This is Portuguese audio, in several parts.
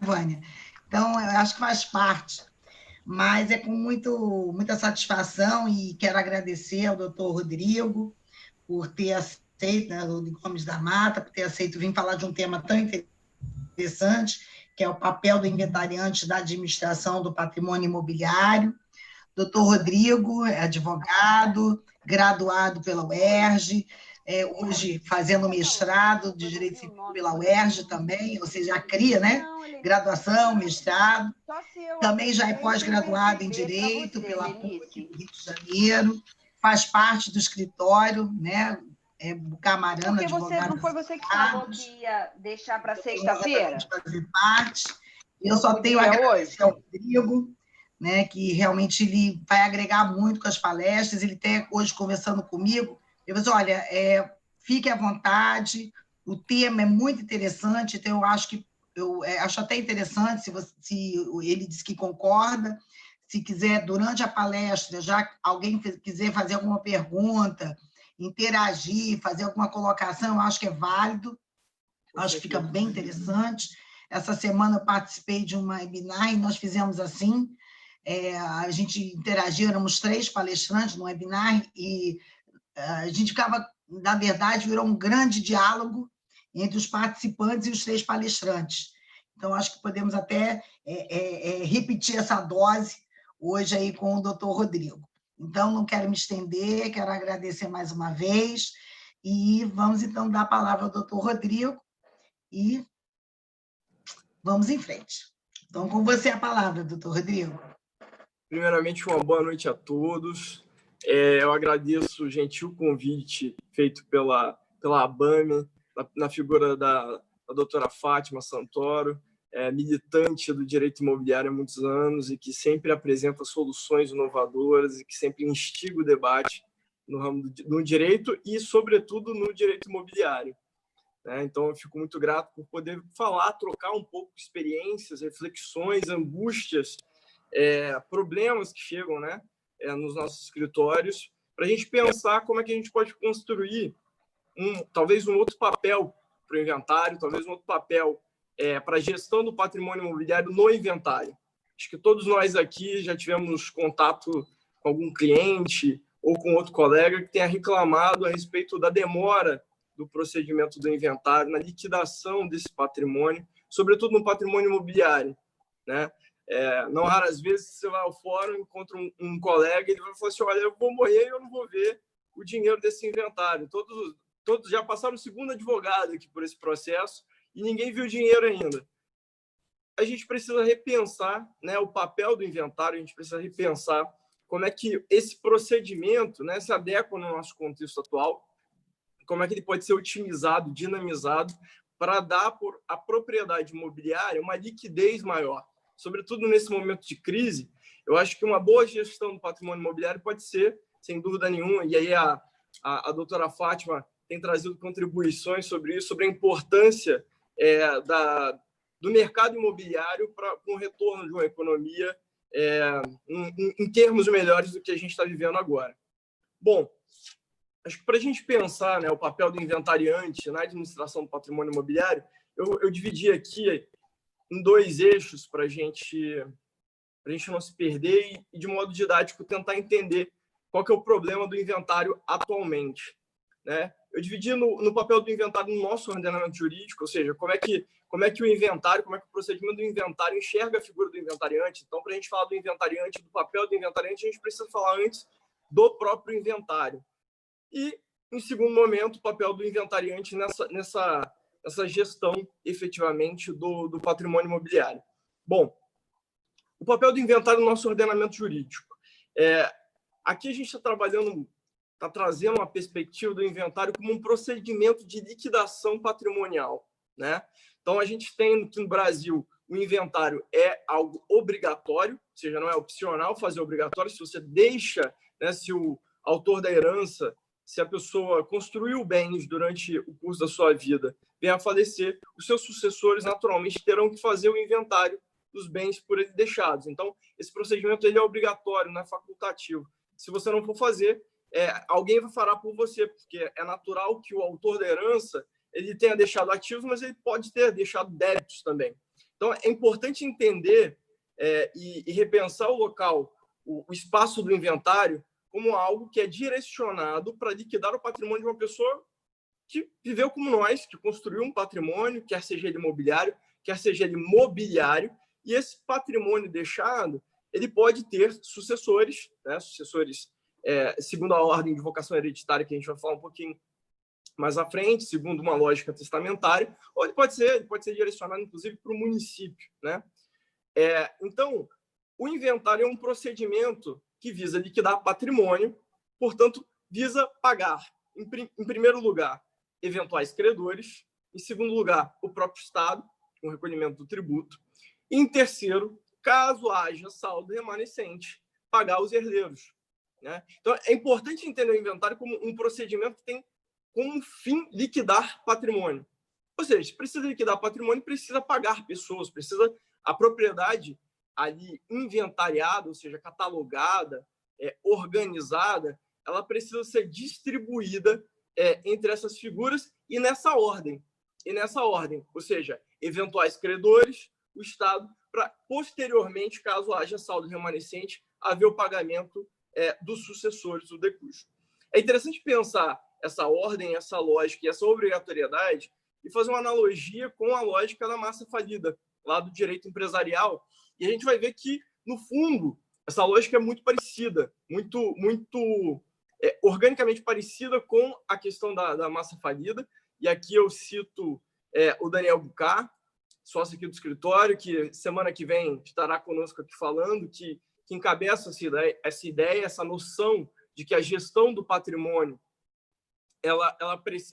Vânia? Então, eu acho que faz parte, mas é com muita satisfação e quero agradecer ao doutor Rodrigo por ter aceito, né, o Gomes da Mata, por ter aceito vir falar de um tema tão interessante, que é o papel do inventariante da administração do patrimônio imobiliário. Doutor Rodrigo é advogado, graduado pela UERJ, hoje fazendo mestrado de Direito Civil pela UERJ também, ou seja, a CRIA, né? Graduação, mestrado. Também já é pós-graduado em Direito pela PUC do Rio de Janeiro, faz parte do escritório, né? Bucamarana, advogado. Não foi você que falou que ia deixar para sexta-feira? Fazer parte. Eu só tenho a agradecer ao Rodrigo, né, que realmente ele vai agregar muito com as palestras. Ele até hoje conversando comigo, ele falou assim, olha, fique à vontade, o tema é muito interessante, então eu acho até interessante se ele disse que concorda, se quiser, durante a palestra, já alguém quiser fazer alguma pergunta, interagir, fazer alguma colocação, eu acho que é válido, acho que fica bem interessante. Essa semana eu participei de uma webinar e nós fizemos assim, a gente interagiu, éramos 3 palestrantes no webinar e a gente ficava, na verdade, virou um grande diálogo entre os participantes e os 3 palestrantes. Então, acho que podemos até repetir essa dose hoje aí com o doutor Rodrigo. Então, não quero me estender, quero agradecer mais uma vez e vamos, então, dar a palavra ao doutor Rodrigo e vamos em frente. Então, com você a palavra, doutor Rodrigo. Primeiramente, uma boa noite a todos. Eu agradeço o gentil convite feito pela ABAME, na figura da doutora Fátima Santoro, militante do direito imobiliário há muitos anos e que sempre apresenta soluções inovadoras e que sempre instiga o debate no ramo do direito e, sobretudo, no direito imobiliário. Então, eu fico muito grato por poder falar, trocar um pouco de experiências, reflexões, angústias, problemas que chegam, né, nos nossos escritórios, para a gente pensar como é que a gente pode construir talvez um outro papel para o inventário, talvez um outro papel para a gestão do patrimônio imobiliário no inventário. Acho que todos nós aqui já tivemos contato com algum cliente ou com outro colega que tenha reclamado a respeito da demora do procedimento do inventário, na liquidação desse patrimônio, sobretudo no patrimônio imobiliário, né? Não raras vezes você vai ao fórum, encontra um colega e ele vai falar assim, olha, eu vou morrer e eu não vou ver o dinheiro desse inventário. Todos já passaram o segundo advogado aqui por esse processo e ninguém viu o dinheiro ainda. A gente precisa repensar, né, o papel do inventário, a gente precisa repensar como é que esse procedimento, né, se adequa no nosso contexto atual, como é que ele pode ser otimizado, dinamizado, para dar à propriedade imobiliária uma liquidez maior. Sobretudo nesse momento de crise, eu acho que uma boa gestão do patrimônio imobiliário pode ser, sem dúvida nenhuma, e aí a doutora Fátima tem trazido contribuições sobre isso, sobre a importância do mercado imobiliário para um retorno de uma economia em termos melhores do que a gente está vivendo agora. Bom, acho que para a gente pensar, né, o papel do inventariante na administração do patrimônio imobiliário, eu dividi aqui em 2 eixos para a gente não se perder e, de modo didático, tentar entender qual que é o problema do inventário atualmente, né? Eu dividi no papel do inventário no nosso ordenamento jurídico, ou seja, como é que o inventário, como é que o procedimento do inventário enxerga a figura do inventariante. Então, para a gente falar do inventariante, do papel do inventariante, a gente precisa falar antes do próprio inventário. E, em segundo momento, o papel do inventariante nessa gestão, efetivamente, do patrimônio imobiliário. Bom, o papel do inventário no nosso ordenamento jurídico. Aqui a gente está trazendo uma perspectiva do inventário como um procedimento de liquidação patrimonial, né? Então, a gente tem que no Brasil o inventário é algo obrigatório, ou seja, não é opcional fazer obrigatório. Se você deixa, né, se o autor da herança, se a pessoa construiu bens durante o curso da sua vida, vem a falecer, os seus sucessores naturalmente terão que fazer o inventário dos bens por ele deixados. Então, esse procedimento ele é obrigatório, não é facultativo. Se você não for fazer, alguém vai fará por você, porque é natural que o autor da herança ele tenha deixado ativos, mas ele pode ter deixado débitos também. Então, é importante entender e repensar o local, o espaço do inventário, como algo que é direcionado para liquidar o patrimônio de uma pessoa que viveu como nós, que construiu um patrimônio, quer seja ele imobiliário, quer seja ele mobiliário, e esse patrimônio deixado, ele pode ter sucessores, né? Sucessores segundo a ordem de vocação hereditária, que a gente vai falar um pouquinho mais à frente, segundo uma lógica testamentária, ou ele pode ser direcionado, inclusive, para o município, né? Então, o inventário é um procedimento que visa liquidar patrimônio, portanto, visa pagar, em primeiro lugar, eventuais credores, em segundo lugar, o próprio Estado, com o recolhimento do tributo, e, em terceiro, caso haja saldo remanescente, pagar os herdeiros, né? Então, é importante entender o inventário como um procedimento que tem como fim liquidar patrimônio. Ou seja, precisa liquidar patrimônio, precisa pagar pessoas, precisa a propriedade ali inventariada, ou seja, catalogada, organizada, ela precisa ser distribuída entre essas figuras e nessa ordem. Ou seja, eventuais credores, o Estado, para posteriormente, caso haja saldo remanescente, haver o pagamento dos sucessores do decurso. É interessante pensar essa ordem, essa lógica e essa obrigatoriedade e fazer uma analogia com a lógica da massa falida, lá do direito empresarial, e a gente vai ver que, no fundo, essa lógica é muito parecida, muito organicamente parecida com a questão da massa falida, e aqui eu cito o Daniel Bucar, sócio aqui do escritório, que semana que vem estará conosco aqui falando, que encabeça essa ideia, essa noção de que a gestão do patrimônio,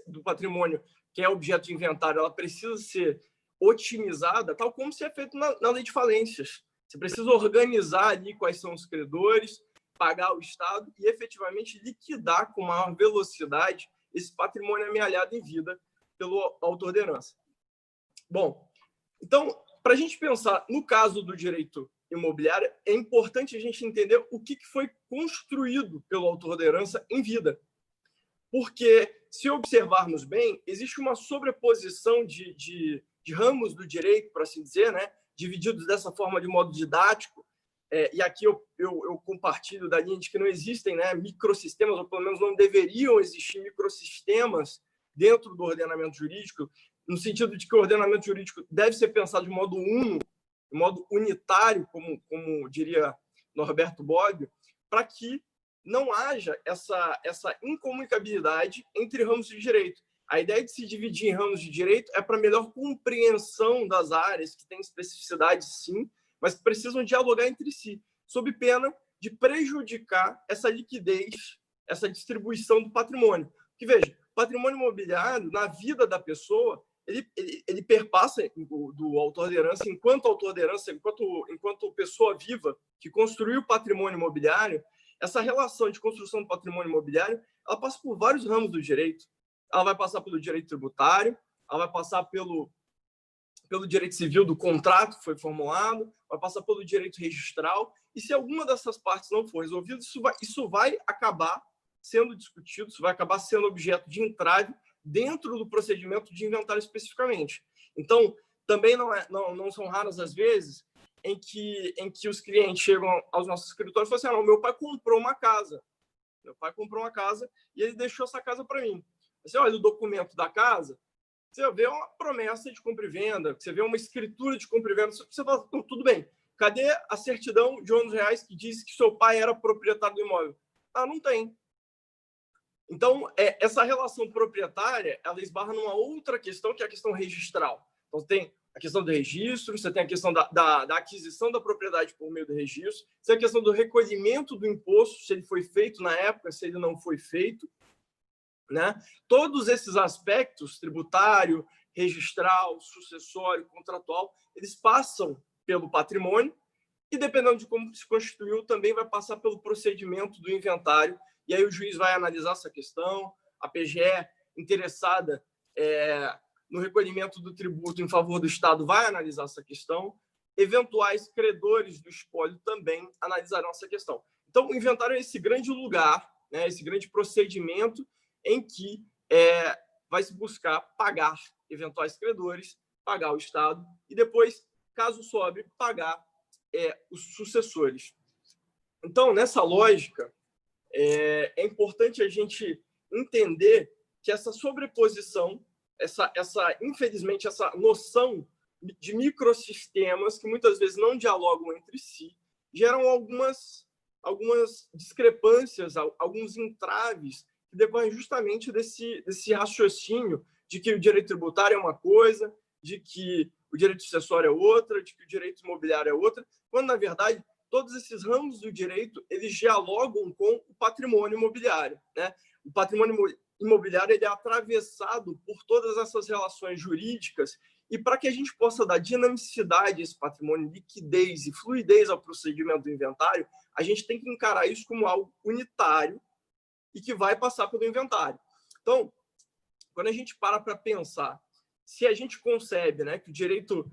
do patrimônio que é objeto de inventário, ela precisa ser otimizada, tal como se é feito na lei de falências. Você precisa organizar ali quais são os credores, pagar o Estado e efetivamente liquidar com maior velocidade esse patrimônio amealhado em vida pelo autor da herança. Bom, então, para a gente pensar no caso do direito imobiliário, é importante a gente entender o que foi construído pelo autor da herança em vida. Porque, se observarmos bem, existe uma sobreposição de ramos do direito, por assim dizer, né? Divididos dessa forma de modo didático. E aqui eu compartilho da linha de que não existem, né, microsistemas, ou pelo menos não deveriam existir microsistemas dentro do ordenamento jurídico, no sentido de que o ordenamento jurídico deve ser pensado de modo uno, de modo unitário, como diria Norberto Bobbio, para que não haja essa incomunicabilidade entre ramos de direito. A ideia de se dividir em ramos de direito é para melhor compreensão das áreas, que têm especificidade, sim, mas que precisam dialogar entre si, sob pena de prejudicar essa liquidez, essa distribuição do patrimônio. Porque, veja, o patrimônio imobiliário, na vida da pessoa, ele perpassa do autor de herança, enquanto autor de herança, enquanto pessoa viva que construiu o patrimônio imobiliário. Essa relação de construção do patrimônio imobiliário, ela passa por vários ramos do direito. Ela vai passar pelo direito tributário, ela vai passar pelo direito civil do contrato que foi formulado, vai passar pelo direito registral, e se alguma dessas partes não for resolvida, isso vai acabar sendo discutido, isso vai acabar sendo objeto de entrave dentro do procedimento de inventário especificamente. Então, também não são raras as vezes em que os clientes chegam aos nossos escritórios e falam assim, meu pai comprou uma casa. Meu pai comprou uma casa e ele deixou essa casa para mim. Você olha o documento da casa, você vê uma promessa de compra e venda, você vê uma escritura de compra e venda, você fala, tudo bem, cadê a certidão de R$11 que diz que seu pai era proprietário do imóvel? Não tem. Então, essa relação proprietária, ela esbarra numa outra questão, que é a questão registral. Então, tem a questão do registro, você tem a questão da aquisição da propriedade por meio do registro, você tem a questão do recolhimento do imposto, se ele foi feito na época, se ele não foi feito, né? Todos esses aspectos, tributário, registral, sucessório, contratual, eles passam pelo patrimônio e, dependendo de como se constituiu, também vai passar pelo procedimento do inventário. E aí o juiz vai analisar essa questão, a PGE interessada no recolhimento do tributo em favor do Estado vai analisar essa questão, eventuais credores do espólio também analisarão essa questão. Então, o inventário é esse grande lugar, né, esse grande procedimento em que vai se buscar pagar eventuais credores, pagar o Estado e depois caso sobre, pagar os sucessores. Então, nessa lógica, é importante a gente entender que essa sobreposição, infelizmente, essa noção de microsistemas que muitas vezes não dialogam entre si, geram algumas discrepâncias, alguns entraves que decorrem justamente desse raciocínio de que o direito tributário é uma coisa, de que o direito sucessório é outra, de que o direito imobiliário é outra, quando, na verdade, todos esses ramos do direito eles dialogam com o patrimônio imobiliário, né? O patrimônio imobiliário ele é atravessado por todas essas relações jurídicas e para que a gente possa dar dinamicidade a esse patrimônio, liquidez e fluidez ao procedimento do inventário, a gente tem que encarar isso como algo unitário e que vai passar pelo inventário. Então, quando a gente para pensar, se a gente concebe, né, que o direito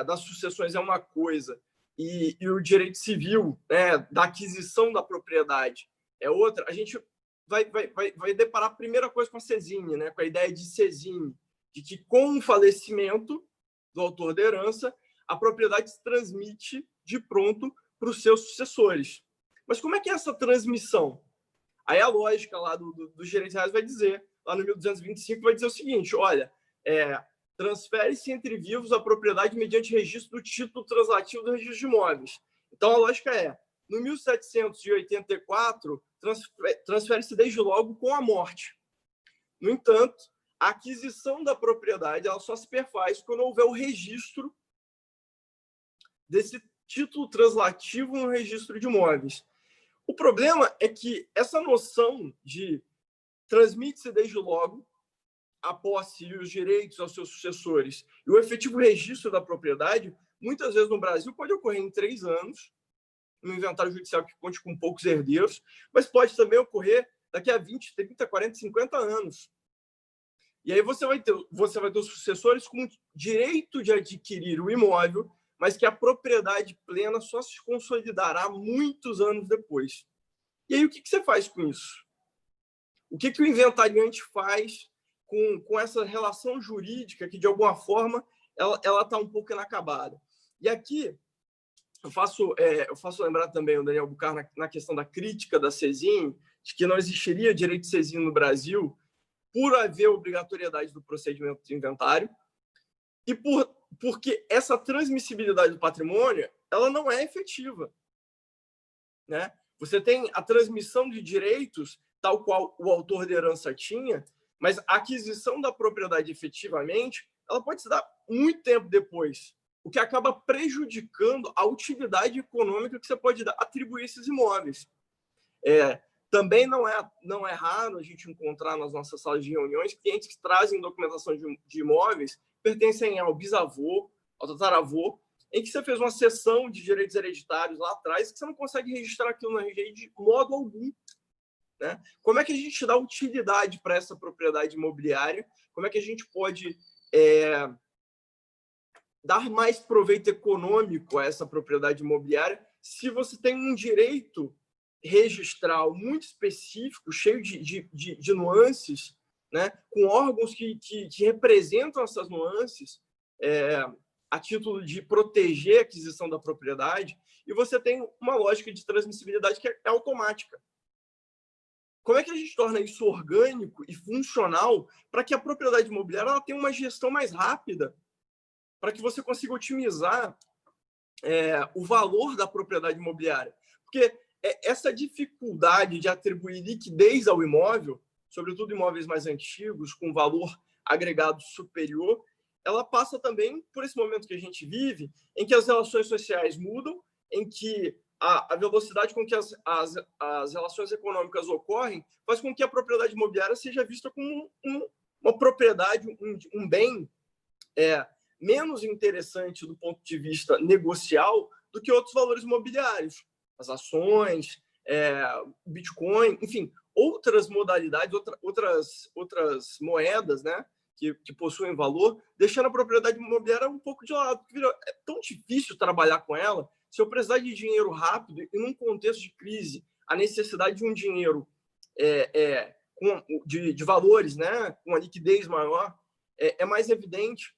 das sucessões é uma coisa e o direito civil, né, da aquisição da propriedade é outra, a gente vai deparar a primeira coisa com a sesine, né, com a ideia de sesine, de que com o falecimento do autor da herança, a propriedade se transmite de pronto para os seus sucessores. Mas como é que é essa transmissão? Aí a lógica lá dos direitos reais vai dizer, lá no 1225, vai dizer o seguinte, olha, transfere-se entre vivos a propriedade mediante registro do título translativo do registro de imóveis. Então, a lógica no 1784, transfere-se desde logo com a morte. No entanto, a aquisição da propriedade ela só se perfaz quando houver o registro desse título translativo no registro de imóveis. O problema é que essa noção de transmite-se desde logo a posse e os direitos aos seus sucessores e o efetivo registro da propriedade, muitas vezes no Brasil, pode ocorrer em 3 anos, no inventário judicial que conte com poucos herdeiros, mas pode também ocorrer daqui a 20, 30, 40, 50 anos. E aí você vai ter os sucessores com direito de adquirir o imóvel, mas que a propriedade plena só se consolidará muitos anos depois. E aí o que você faz com isso? O que o inventariante faz com essa relação jurídica que, de alguma forma, ela está um pouco inacabada? E aqui eu faço lembrar também o Daniel Bucar na questão da crítica da sesine, de que não existiria direito de sesine no Brasil por haver obrigatoriedade do procedimento de inventário e porque essa transmissibilidade do patrimônio ela não é efetiva, né? Você tem a transmissão de direitos tal qual o autor da herança tinha, mas a aquisição da propriedade efetivamente ela pode se dar muito tempo depois, o que acaba prejudicando a utilidade econômica que você pode atribuir a esses imóveis. Também não é raro a gente encontrar nas nossas salas de reuniões clientes que trazem documentação de imóveis que pertencem ao bisavô, ao tataravô, em que você fez uma cessão de direitos hereditários lá atrás que você não consegue registrar aquilo na RGI de modo algum, né? Como é que a gente dá utilidade para essa propriedade imobiliária? Como é que a gente pode dar mais proveito econômico a essa propriedade imobiliária se você tem um direito registral muito específico, cheio de nuances, né? Com órgãos que representam essas nuances a título de proteger a aquisição da propriedade, e você tem uma lógica de transmissibilidade que é automática. Como é que a gente torna isso orgânico e funcional para que a propriedade imobiliária ela tenha uma gestão mais rápida, para que você consiga otimizar o valor da propriedade imobiliária? Porque essa dificuldade de atribuir liquidez ao imóvel, sobretudo imóveis mais antigos, com valor agregado superior, ela passa também por esse momento que a gente vive, em que as relações sociais mudam, em que a velocidade com que as relações econômicas ocorrem faz com que a propriedade imobiliária seja vista como uma propriedade, um bem menos interessante do ponto de vista negocial do que outros valores imobiliários, as ações, Bitcoin, enfim, outras modalidades, outras moedas, né, que possuem valor, deixando a propriedade imobiliária um pouco de lado. Porque é tão difícil trabalhar com ela. Se eu precisar de dinheiro rápido e num contexto de crise, a necessidade de um dinheiro de valores, né, com uma liquidez maior, é mais evidente.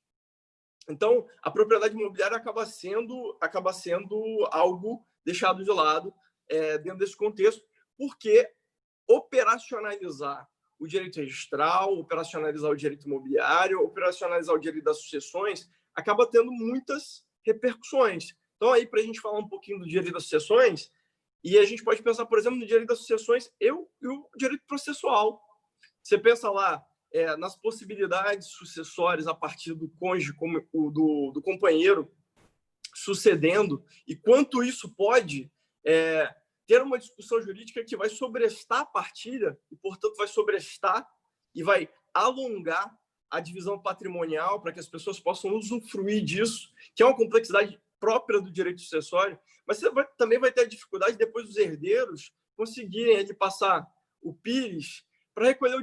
Então, a propriedade imobiliária acaba sendo algo deixado de lado dentro desse contexto, porque operacionalizar o direito registral, operacionalizar o direito imobiliário, operacionalizar o direito das sucessões, acaba tendo muitas repercussões. Então, aí, para a gente falar um pouquinho do direito das sucessões, e a gente pode pensar, por exemplo, no direito das sucessões e o direito processual. Você pensa lá nas possibilidades sucessórias a partir do cônjuge, do companheiro sucedendo, e quanto isso pode ter uma discussão jurídica que vai sobrestar a partilha e, portanto, vai sobrestar e vai alongar a divisão patrimonial para que as pessoas possam usufruir disso, que é uma complexidade própria do direito sucessório, mas você também vai ter a dificuldade depois dos herdeiros conseguirem passar o PIS para recolher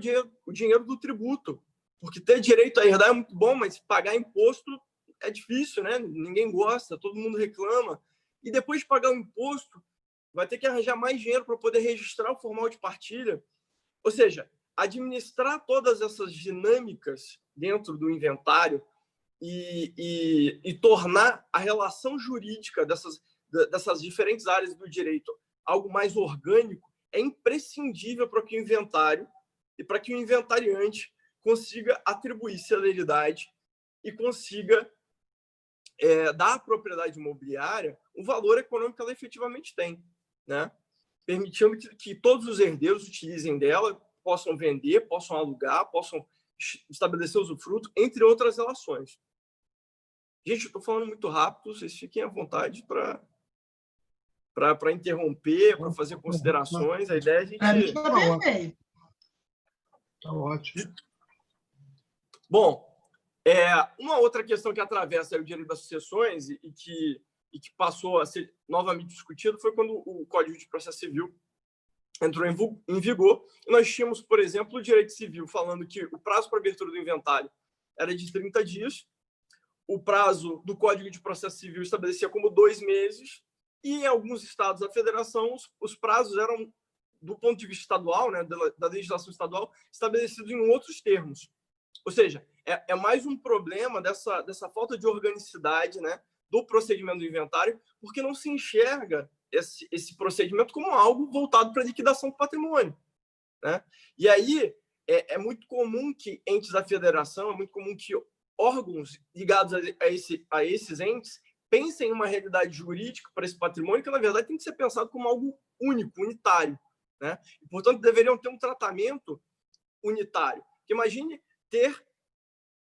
o dinheiro do tributo, porque ter direito a herdar é muito bom, mas pagar imposto é difícil, né? Ninguém gosta, todo mundo reclama, e depois de pagar o imposto vai ter que arranjar mais dinheiro para poder registrar o formal de partilha. Ou seja, administrar todas essas dinâmicas dentro do inventário e tornar a relação jurídica dessas diferentes áreas do direito algo mais orgânico é imprescindível para que o inventário e para que o inventariante consiga atribuir celeridade e consiga dar à propriedade imobiliária o valor econômico que ela efetivamente tem, né? Permitindo que todos os herdeiros utilizem dela, possam vender, possam alugar, possam estabelecer usufruto, entre outras relações. Gente, eu estou falando muito rápido, vocês fiquem à vontade para interromper, para fazer considerações. A ideia é a gente... Está perfeito. Está ótimo. Bom, uma outra questão que atravessa o direito das sucessões e que passou a ser novamente discutido foi quando o Código de Processo Civil entrou em vigor. E nós tínhamos, por exemplo, o direito civil falando que o prazo para abertura do inventário era de 30 dias, o prazo do Código de Processo Civil estabelecia como 2 meses, e em alguns estados da federação os prazos eram, do ponto de vista estadual, né, da legislação estadual, estabelecidos em outros termos. Ou seja, é mais um problema dessa falta de organicidade, né, do procedimento do inventário, porque não se enxerga esse procedimento como algo voltado para a liquidação do patrimônio, né? E aí é muito comum que entes da federação, é muito comum que órgãos ligados a esses entes pensem em uma realidade jurídica para esse patrimônio que, na verdade, tem que ser pensado como algo único, unitário, né? E, portanto, deveriam ter um tratamento unitário. Porque imagine ter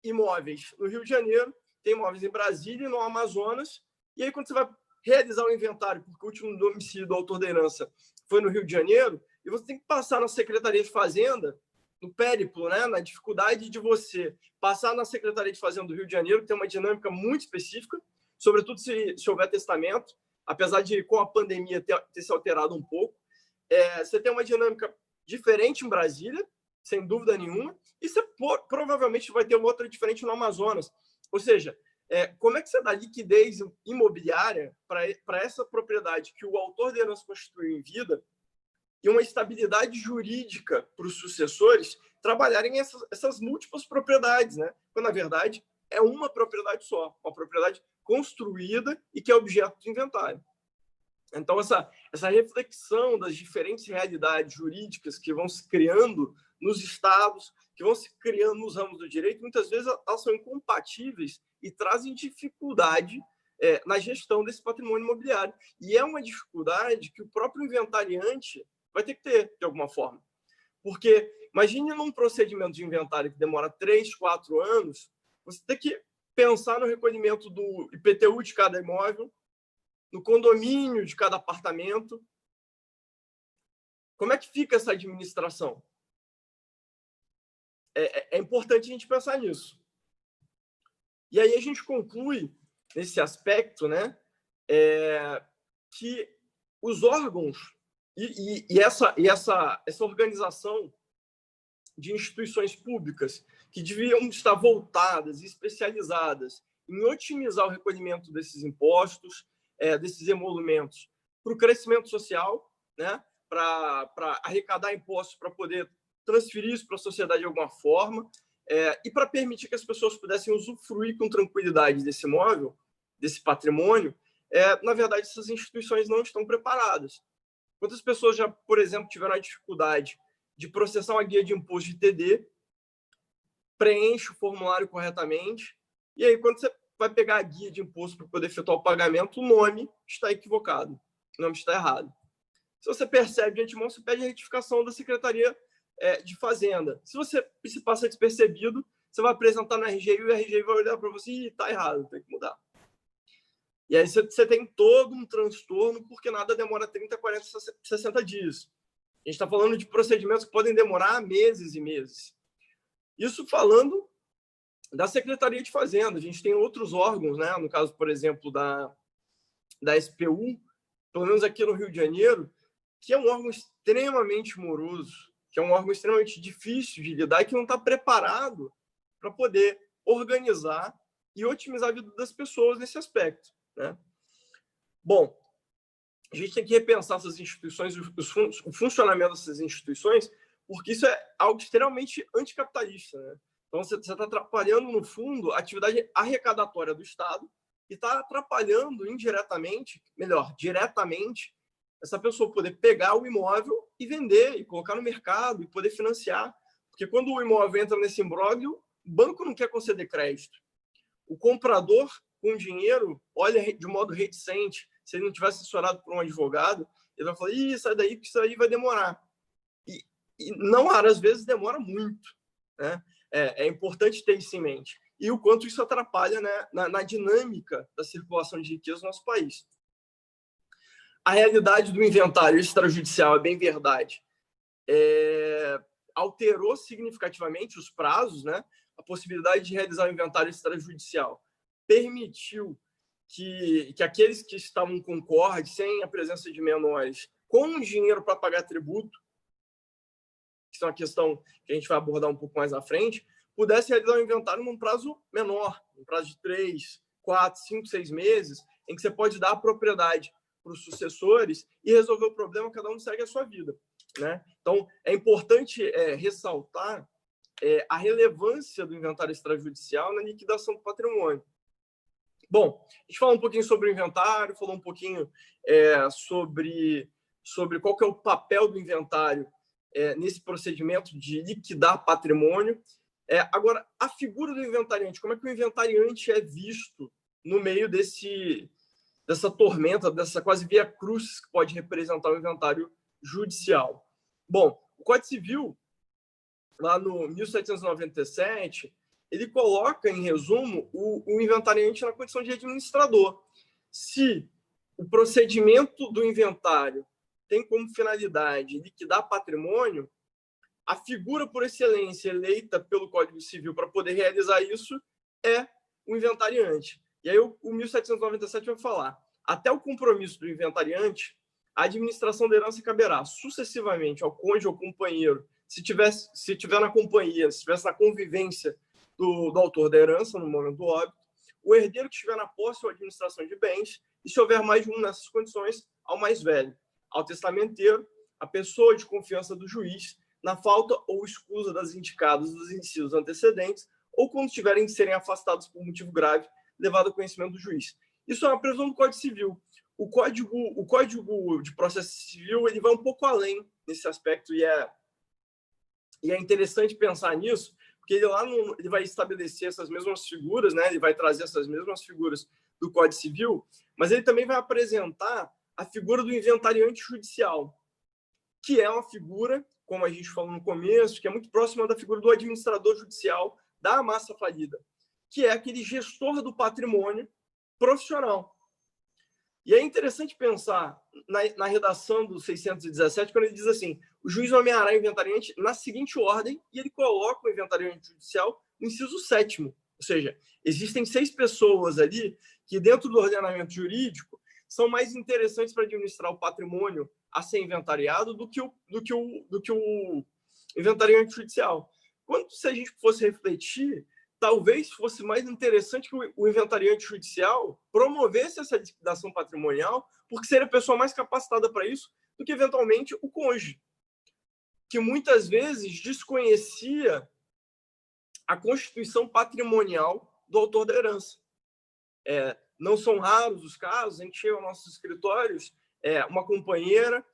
imóveis no Rio de Janeiro, tem imóveis em Brasília e no Amazonas, e aí quando você vai realizar o inventário, porque o último domicílio do autor da herança foi no Rio de Janeiro, e você tem que passar na Secretaria de Fazenda, no périplo, né, na dificuldade de você passar na Secretaria de Fazenda do Rio de Janeiro, que tem uma dinâmica muito específica, sobretudo se houver testamento, apesar de, com a pandemia, ter se alterado um pouco. Você tem uma dinâmica diferente em Brasília, sem dúvida nenhuma, e você provavelmente vai ter uma outra diferente no Amazonas. Ou seja, como é que você dá liquidez imobiliária para essa propriedade que o autor da herança constituiu em vida e uma estabilidade jurídica para os sucessores trabalharem essas múltiplas propriedades, né? Quando, na verdade, é uma propriedade só, uma propriedade construída e que é objeto de inventário. Então, essa reflexão das diferentes realidades jurídicas que vão se criando nos estados, que vão se criando nos ramos do direito, muitas vezes elas são incompatíveis e trazem dificuldade na gestão desse patrimônio imobiliário. E é uma dificuldade que o próprio inventariante vai ter que ter, de alguma forma. Porque imagine num procedimento de inventário que demora 3, 4 anos, você tem que pensar no recolhimento do IPTU de cada imóvel, no condomínio de cada apartamento. Como é que fica essa administração? É importante a gente pensar nisso. E aí a gente conclui, nesse aspecto, né, que os órgãos e essa organização de instituições públicas que deviam estar voltadas e especializadas em otimizar o recolhimento desses impostos, desses emolumentos, para o crescimento social, né, para arrecadar impostos, para poder transferir isso para a sociedade de alguma forma, E para permitir que as pessoas pudessem usufruir com tranquilidade desse imóvel, desse patrimônio, na verdade, essas instituições não estão preparadas. Quantas pessoas já, por exemplo, tiveram a dificuldade de processar uma guia de imposto de TD, preenche o formulário corretamente, e aí, quando você vai pegar a guia de imposto para poder efetuar o pagamento, o nome está equivocado, o nome está errado. Se você percebe de antemão, você pede a retificação da Secretaria de Fazenda. Se passa despercebido, você vai apresentar no RG e o RG vai olhar para você e está errado, tem que mudar. E aí você tem todo um transtorno, porque nada demora 30, 40, 60 dias. A gente está falando de procedimentos que podem demorar meses e meses. Isso falando da Secretaria de Fazenda. A gente tem outros órgãos, né? No caso, por exemplo, da SPU, pelo menos aqui no Rio de Janeiro, que é um órgão extremamente moroso, que é um órgão extremamente difícil de lidar e que não está preparado para poder organizar e otimizar a vida das pessoas nesse aspecto, né? Bom, a gente tem que repensar essas instituições, o funcionamento dessas instituições, porque isso é algo extremamente anticapitalista, né? Então, você está atrapalhando, no fundo, a atividade arrecadatória do Estado e está atrapalhando indiretamente, melhor, diretamente, essa pessoa poder pegar o imóvel e vender, e colocar no mercado, e poder financiar. Porque quando o imóvel entra nesse imbróglio, o banco não quer conceder crédito. O comprador, com dinheiro, olha de modo reticente. Se ele não tiver assessorado por um advogado, ele vai falar, sai daí, que isso aí vai demorar. E não raras vezes demora muito, né? É importante ter isso em mente. E o quanto isso atrapalha, né, na dinâmica da circulação de riqueza no nosso país. A realidade do inventário extrajudicial, é bem verdade, alterou significativamente os prazos, né? A possibilidade de realizar o inventário extrajudicial permitiu que aqueles que estavam com CORD, sem a presença de menores, com dinheiro para pagar tributo, que é uma questão que a gente vai abordar um pouco mais à frente, pudesse realizar o inventário num prazo menor, um prazo de 3, 4, 5, 6 meses, em que você pode dar a propriedade para os sucessores e resolver o problema, cada um segue a sua vida, né? Então, é importante ressaltar a relevância do inventário extrajudicial na liquidação do patrimônio. Bom, a gente falou um pouquinho sobre o inventário, falou um pouquinho sobre qual que é o papel do inventário nesse procedimento de liquidar patrimônio. Agora, a figura do inventariante, como é que o inventariante é visto no meio dessa tormenta, dessa quase via crucis que pode representar o inventário judicial? Bom, o Código Civil, lá no 1797, ele coloca, em resumo, o inventariante na condição de administrador. Se o procedimento do inventário tem como finalidade liquidar patrimônio, a figura por excelência eleita pelo Código Civil para poder realizar isso é o inventariante. E aí o 1797 vai falar: até o compromisso do inventariante, a administração da herança caberá sucessivamente ao cônjuge ou companheiro, se tiver na companhia, se estivesse na convivência do autor da herança no momento do óbito, o herdeiro que estiver na posse ou administração de bens, e se houver mais de um nessas condições, ao mais velho, ao testamenteiro, a pessoa de confiança do juiz, na falta ou escusa das indicadas dos incisos antecedentes, ou quando tiverem de serem afastados por motivo grave, levado ao conhecimento do juiz. Isso é uma previsão do Código Civil. O Código de Processo Civil ele vai um pouco além nesse aspecto, e é interessante pensar nisso, porque ele vai estabelecer essas mesmas figuras, né? Ele vai trazer essas mesmas figuras do Código Civil, mas ele também vai apresentar a figura do inventariante judicial, que é uma figura, como a gente falou no começo, que é muito próxima da figura do administrador judicial da massa falida, que é aquele gestor do patrimônio profissional. E é interessante pensar na redação do 617, quando ele diz assim: o juiz nomeará inventariante na seguinte ordem, e ele coloca o inventariante judicial no inciso 7º. Ou seja, existem 6 pessoas ali que, dentro do ordenamento jurídico, são mais interessantes para administrar o patrimônio a ser inventariado do que o inventariante judicial. Se a gente fosse refletir, talvez fosse mais interessante que o inventariante judicial promovesse essa liquidação patrimonial, porque seria a pessoa mais capacitada para isso do que, eventualmente, o cônjuge, que muitas vezes desconhecia a constituição patrimonial do autor da herança. Não são raros os casos, a gente chega aos nossos escritórios, uma companheira,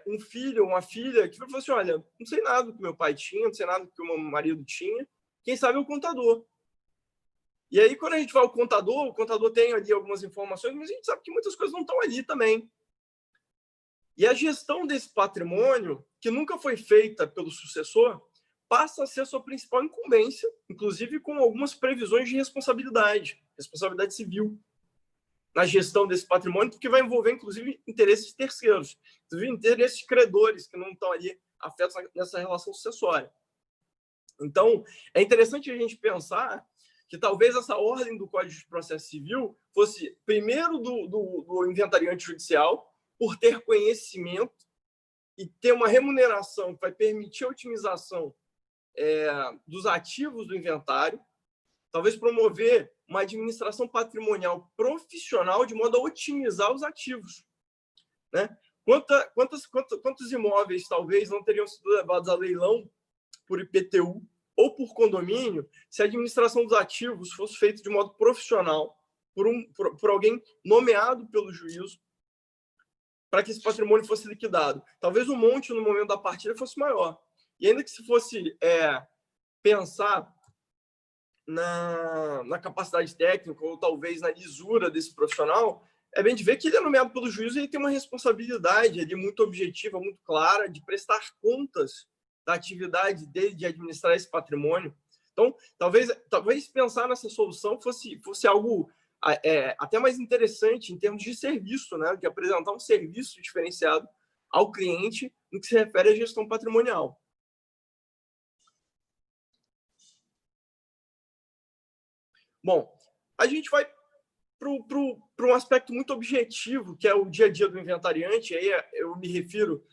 um filho ou uma filha que vai falar assim, olha, não sei nada do que meu pai tinha, não sei nada do que o meu marido tinha, quem sabe é o contador. E aí, quando a gente vai ao contador, o contador tem ali algumas informações, mas a gente sabe que muitas coisas não estão ali também. E a gestão desse patrimônio, que nunca foi feita pelo sucessor, passa a ser a sua principal incumbência, inclusive com algumas previsões de responsabilidade civil na gestão desse patrimônio, porque vai envolver, inclusive, interesses terceiros, inclusive interesses credores que não estão ali afetos nessa relação sucessória. Então, é interessante a gente pensar que talvez essa ordem do Código de Processo Civil fosse, primeiro, do inventariante judicial, por ter conhecimento e ter uma remuneração que vai permitir a otimização dos ativos do inventário, talvez promover uma administração patrimonial profissional de modo a otimizar os ativos, né? Quantos imóveis talvez não teriam sido levados a leilão por IPTU ou por condomínio se a administração dos ativos fosse feita de modo profissional por alguém nomeado pelo juízo para que esse patrimônio fosse liquidado? Talvez o monte no momento da partilha fosse maior. E ainda que se fosse pensar na capacidade técnica ou talvez na lisura desse profissional, é bem de ver que ele é nomeado pelo juiz e ele tem uma responsabilidade ali muito objetiva, muito clara, de prestar contas da atividade dele de administrar esse patrimônio. Então, talvez pensar nessa solução fosse algo até mais interessante em termos de serviço, né? De apresentar um serviço diferenciado ao cliente no que se refere à gestão patrimonial. Bom, a gente vai para um aspecto muito objetivo, que é o dia a dia do inventariante. Aí eu me refiro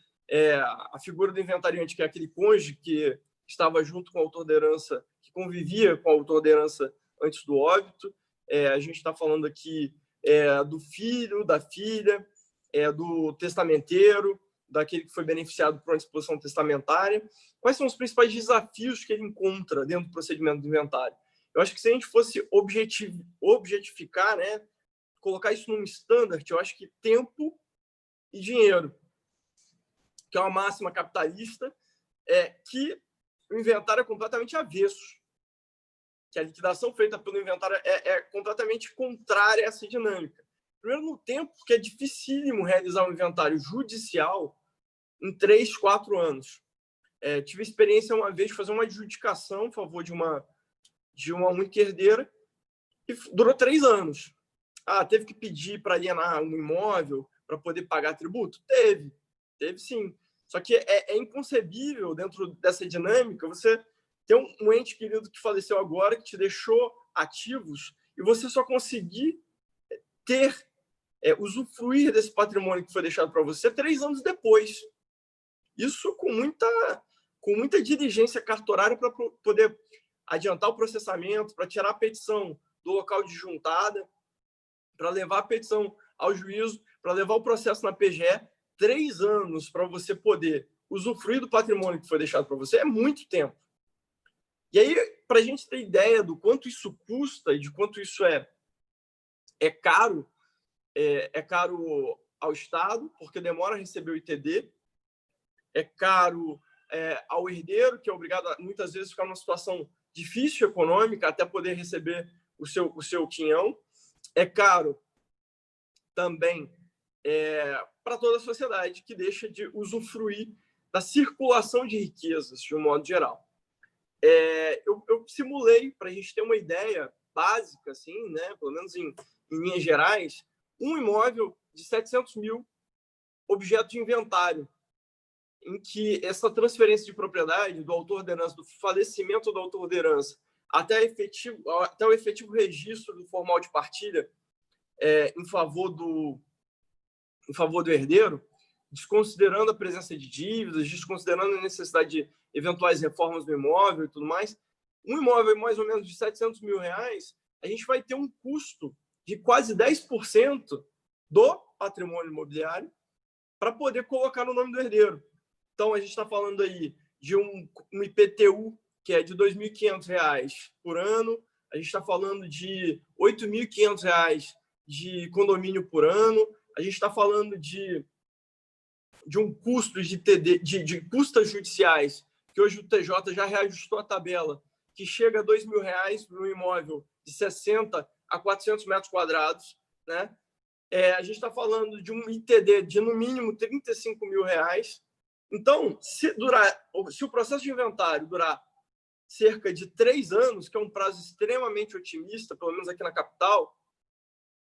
à figura do inventariante, que é aquele cônjuge que estava junto com o autor da herança, que convivia com o autor da herança antes do óbito. A gente está falando aqui do filho, da filha, do testamenteiro, daquele que foi beneficiado por uma disposição testamentária. Quais são os principais desafios que ele encontra dentro do procedimento do inventário? Eu acho que se a gente fosse objetificar, né, colocar isso num standard, eu acho que tempo e dinheiro, que é uma máxima capitalista, que o inventário é completamente avesso, que a liquidação feita pelo inventário é completamente contrária a essa dinâmica. Primeiro, no tempo, porque é dificílimo realizar um inventário judicial em 3, 4 anos. Tive experiência uma vez de fazer uma adjudicação a favor de uma única herdeira e durou 3 anos. Teve que pedir para alienar um imóvel para poder pagar tributo? Teve sim. Só que é inconcebível, dentro dessa dinâmica, você ter um ente querido que faleceu agora, que te deixou ativos, e você só conseguir usufruir desse patrimônio que foi deixado para você 3 anos depois. Isso com muita diligência cartorária para poder adiantar o processamento, para tirar a petição do local de juntada, para levar a petição ao juízo, para levar o processo na PGE. 3 anos para você poder usufruir do patrimônio que foi deixado para você é muito tempo. E aí, para a gente ter ideia do quanto isso custa e de quanto isso é caro, é caro ao Estado, porque demora a receber o ITD, é caro ao herdeiro, que é obrigado a, muitas vezes, ficar numa situação difícil econômica até poder receber o seu quinhão, é caro também para toda a sociedade, que deixa de usufruir da circulação de riquezas, de um modo geral. Eu simulei, para a gente ter uma ideia básica, assim, né, pelo menos em linhas gerais, um imóvel de 700 mil, objeto de inventário, em que essa transferência de propriedade do autor da herança, do falecimento do autor da herança, até o efetivo registro do formal de partilha em favor do herdeiro, desconsiderando a presença de dívidas, desconsiderando a necessidade de eventuais reformas do imóvel e tudo mais, um imóvel mais ou menos de 700 mil reais, a gente vai ter um custo de quase 10% do patrimônio imobiliário para poder colocar no nome do herdeiro. Então, a gente está falando aí de um IPTU que é de R$ 2.500 por ano, a gente está falando de R$ 8.500 de condomínio por ano, a gente está falando de um custo de custas judiciais, que hoje o TJ já reajustou a tabela, que chega a R$ 2.000 para um imóvel de 60 a 400 metros quadrados, né? A gente está falando de um ITD de, no mínimo, R$ 35.000. Então, se o processo de inventário durar cerca de 3 anos, que é um prazo extremamente otimista, pelo menos aqui na capital,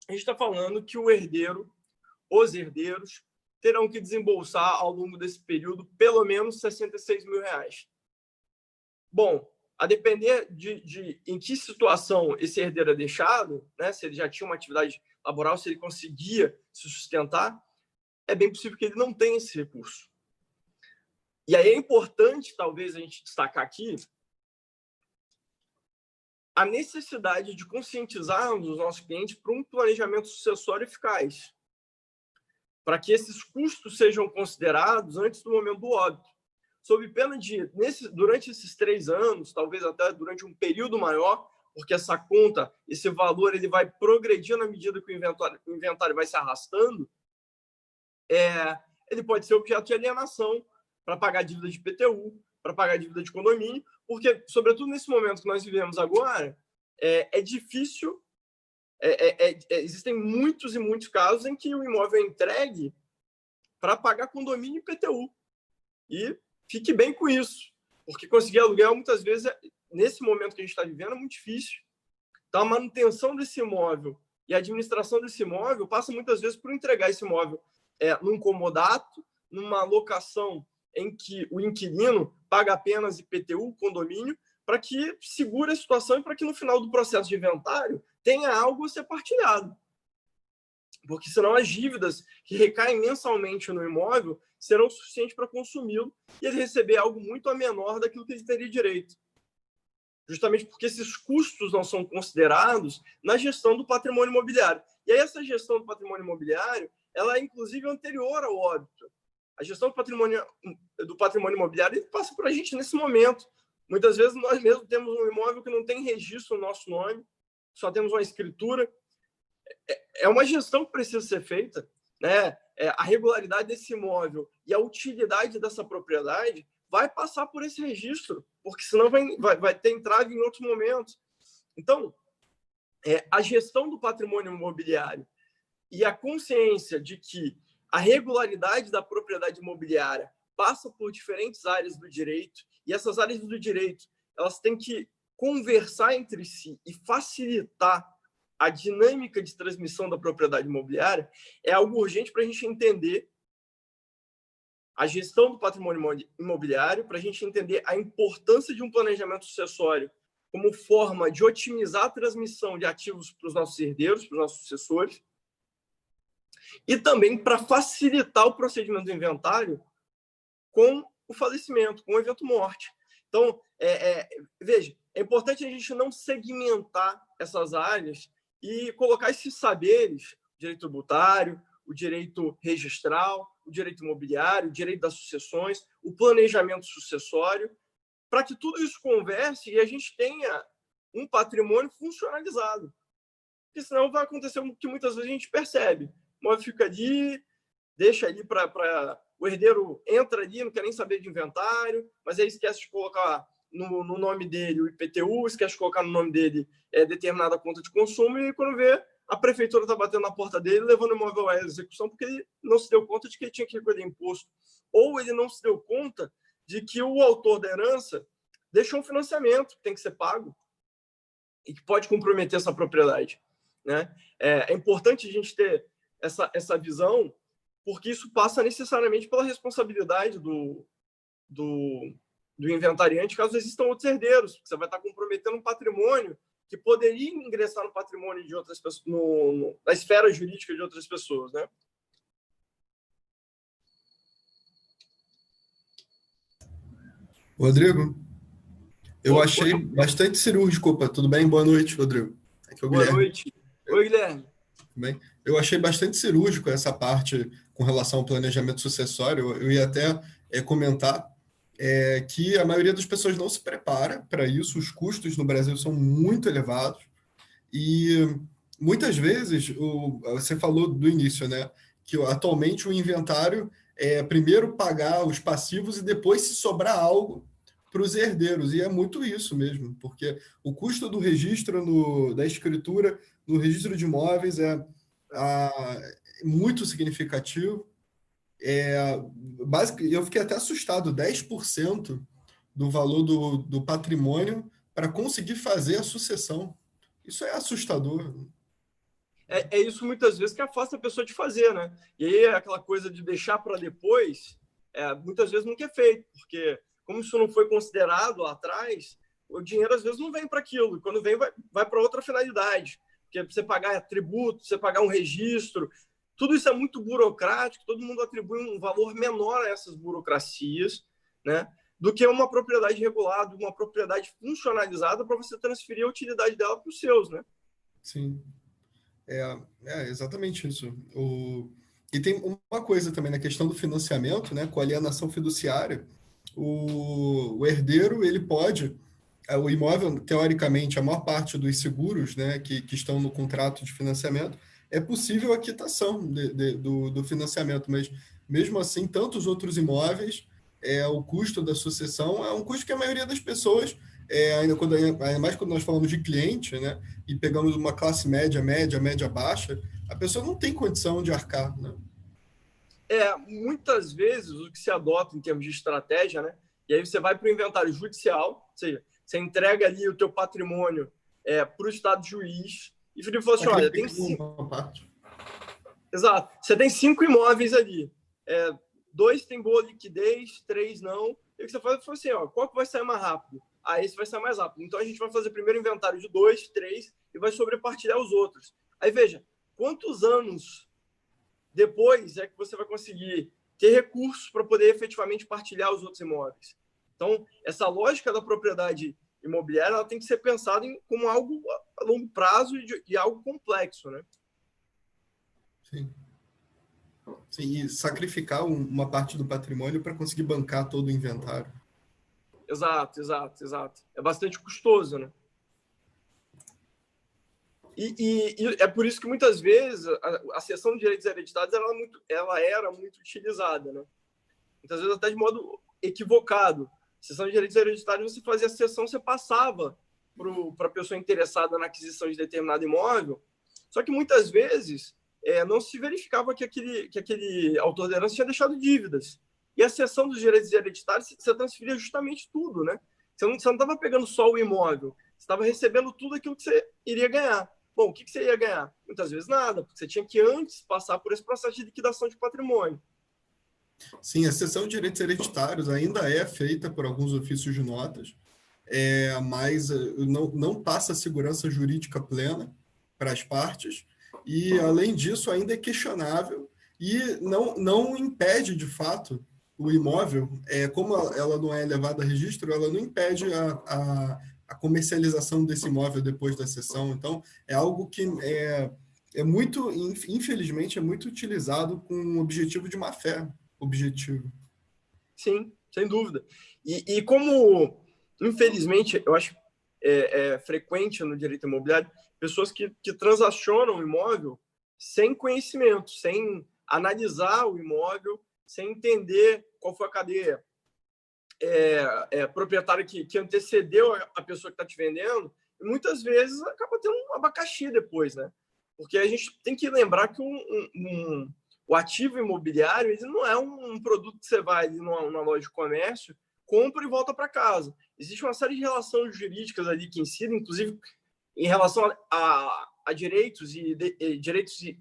a gente está falando que os herdeiros, terão que desembolsar ao longo desse período pelo menos R$ 66.000. Bom, a depender de em que situação esse herdeiro é deixado, né, se ele já tinha uma atividade laboral, se ele conseguia se sustentar, é bem possível que ele não tenha esse recurso. E aí é importante, talvez, a gente destacar aqui a necessidade de conscientizarmos os nossos clientes para um planejamento sucessório eficaz, para que esses custos sejam considerados antes do momento do óbito, sob pena de, durante esses 3 anos, talvez até durante um período maior, porque essa conta, esse valor, ele vai progredir na medida que o inventário vai se arrastando, ele pode ser objeto de alienação para pagar dívida de IPTU, para pagar dívida de condomínio, porque, sobretudo nesse momento que nós vivemos agora, é difícil, existem muitos e muitos casos em que o imóvel é entregue para pagar condomínio e IPTU. E fique bem com isso, porque conseguir aluguel, muitas vezes, nesse momento que a gente está vivendo, é muito difícil. Então, a manutenção desse imóvel e a administração desse imóvel passa muitas vezes por entregar esse imóvel num comodato, numa locação em que o inquilino paga apenas IPTU, condomínio, para que segure a situação e para que no final do processo de inventário tenha algo a ser partilhado. Porque senão as dívidas que recaem mensalmente no imóvel serão suficientes para consumi-lo e ele receber algo muito a menor daquilo que ele teria direito. Justamente porque esses custos não são considerados na gestão do patrimônio imobiliário. E aí essa gestão do patrimônio imobiliário, ela é inclusive anterior ao óbito. A gestão do patrimônio imobiliário passa por a gente nesse momento. Muitas vezes nós mesmos temos um imóvel que não tem registro no nosso nome, só temos uma escritura. É uma gestão que precisa ser feita, né? A regularidade desse imóvel e a utilidade dessa propriedade vai passar por esse registro, porque senão vai ter entrave em outros momentos. Então, a gestão do patrimônio imobiliário e a consciência de que a regularidade da propriedade imobiliária passa por diferentes áreas do direito, e essas áreas do direito elas têm que conversar entre si e facilitar a dinâmica de transmissão da propriedade imobiliária, é algo urgente para a gente entender a gestão do patrimônio imobiliário, para a gente entender a importância de um planejamento sucessório como forma de otimizar a transmissão de ativos para os nossos herdeiros, para os nossos sucessores, e também para facilitar o procedimento do inventário com o falecimento, com o evento morte. Então, veja, é importante a gente não segmentar essas áreas e colocar esses saberes, o direito tributário, o direito registral, o direito imobiliário, o direito das sucessões, o planejamento sucessório, para que tudo isso converse e a gente tenha um patrimônio funcionalizado. Porque senão vai acontecer o que muitas vezes a gente percebe. O imóvel fica ali, deixa ali para... O herdeiro entra ali, não quer nem saber de inventário, mas aí esquece de colocar no nome dele o IPTU, esquece de colocar no nome dele determinada conta de consumo, e quando vê, a prefeitura está batendo na porta dele, levando o imóvel à execução, porque ele não se deu conta de que ele tinha que recolher imposto. Ou ele não se deu conta de que o autor da herança deixou um financiamento que tem que ser pago e que pode comprometer essa propriedade, né? É importante a gente ter essa visão, porque isso passa necessariamente pela responsabilidade do inventariante, caso existam outros herdeiros, porque você vai estar comprometendo um patrimônio que poderia ingressar no patrimônio de outras pessoas, na esfera jurídica de outras pessoas, né? Rodrigo, eu achei bastante cirúrgico. Opa, tudo bem? Boa noite, Rodrigo. Aqui é o Boa Guilherme. noite. Oi, Guilherme. Tudo bem? Eu achei bastante cirúrgico essa parte com relação ao planejamento sucessório. Eu ia até comentar é que a maioria das pessoas não se prepara para isso, os custos no Brasil são muito elevados, e muitas vezes, você falou do início, né, que atualmente o inventário é primeiro pagar os passivos e depois, se sobrar algo, para os herdeiros, e é muito isso mesmo, porque o custo do registro da escritura no registro de imóveis é muito significativo. Eu fiquei até assustado, 10% do valor do patrimônio para conseguir fazer a sucessão. Isso é assustador. É isso muitas vezes que afasta a pessoa de fazer, né? E aí aquela coisa de deixar para depois, muitas vezes não é feito, porque como isso não foi considerado lá atrás, o dinheiro às vezes não vem para aquilo, e quando vem vai para outra finalidade, porque você pagar tributo, você pagar um registro, tudo isso é muito burocrático, todo mundo atribui um valor menor a essas burocracias, né, do que uma propriedade regulada, uma propriedade funcionalizada para você transferir a utilidade dela para os seus, né? Sim, é exatamente isso. E tem uma coisa também na questão do financiamento, né, com a alienação fiduciária, o herdeiro, ele pode, o imóvel, teoricamente, a maior parte dos seguros, né, que estão no contrato de financiamento, é possível a quitação do financiamento, mas mesmo assim, tantos outros imóveis, o custo da sucessão é um custo que a maioria das pessoas, ainda mais quando nós falamos de cliente, né, e pegamos uma classe média, média baixa, a pessoa não tem condição de arcar, né? Muitas vezes o que se adota em termos de estratégia, né? E aí você vai para o inventário judicial, ou seja, você entrega ali o teu patrimônio para o estado juiz, e o Felipe falou assim, olha, tem 5... Exato. Você tem 5 imóveis ali. 2 tem boa liquidez, 3 não. E o que você faz assim, qual que vai sair mais rápido? Esse vai sair mais rápido. Então a gente vai fazer primeiro inventário de 2, 3 e vai sobrepartilhar os outros. Aí veja, quantos anos depois é que você vai conseguir ter recursos para poder efetivamente partilhar os outros imóveis. Então, essa lógica da propriedade imobiliária ela tem que ser pensada como algo a longo prazo e algo complexo, né? Sim. Sim, e sacrificar uma parte do patrimônio para conseguir bancar todo o inventário. Exato. É bastante custoso, né? E é por isso que muitas vezes a cessão de direitos hereditários ela era muito utilizada, né? Muitas vezes até de modo equivocado. Cessão de direitos hereditários, você fazia a cessão, você passava para a pessoa interessada na aquisição de determinado imóvel, só que muitas vezes não se verificava que aquele autor da herança tinha deixado dívidas. E a cessão dos direitos hereditários, você transferia justamente tudo, né? Você não estava pegando só o imóvel, você estava recebendo tudo aquilo que você iria ganhar. Bom, o que você ia ganhar? Muitas vezes nada, porque você tinha que antes passar por esse processo de liquidação de patrimônio. Sim, a cessão de direitos hereditários ainda é feita por alguns ofícios de notas, mas não passa a segurança jurídica plena para as partes, e, além disso, ainda é questionável e não impede, de fato, o imóvel, como ela não é levada a registro, ela não impede a comercialização desse imóvel depois da cessão. Então, é algo que muito, infelizmente, é muito utilizado com o objetivo de má-fé. Objetivo. Sim, sem dúvida. E como, infelizmente, eu acho frequente no direito imobiliário, pessoas que transacionam o imóvel sem conhecimento, sem analisar o imóvel, sem entender qual foi a cadeia proprietária que antecedeu a pessoa que está te vendendo, e muitas vezes acaba tendo um abacaxi depois, né? Porque a gente tem que lembrar que o ativo imobiliário ele não é um produto que você vai ali numa loja de comércio, compra e volta para casa. Existe uma série de relações jurídicas ali que incidem, inclusive em relação a direitos e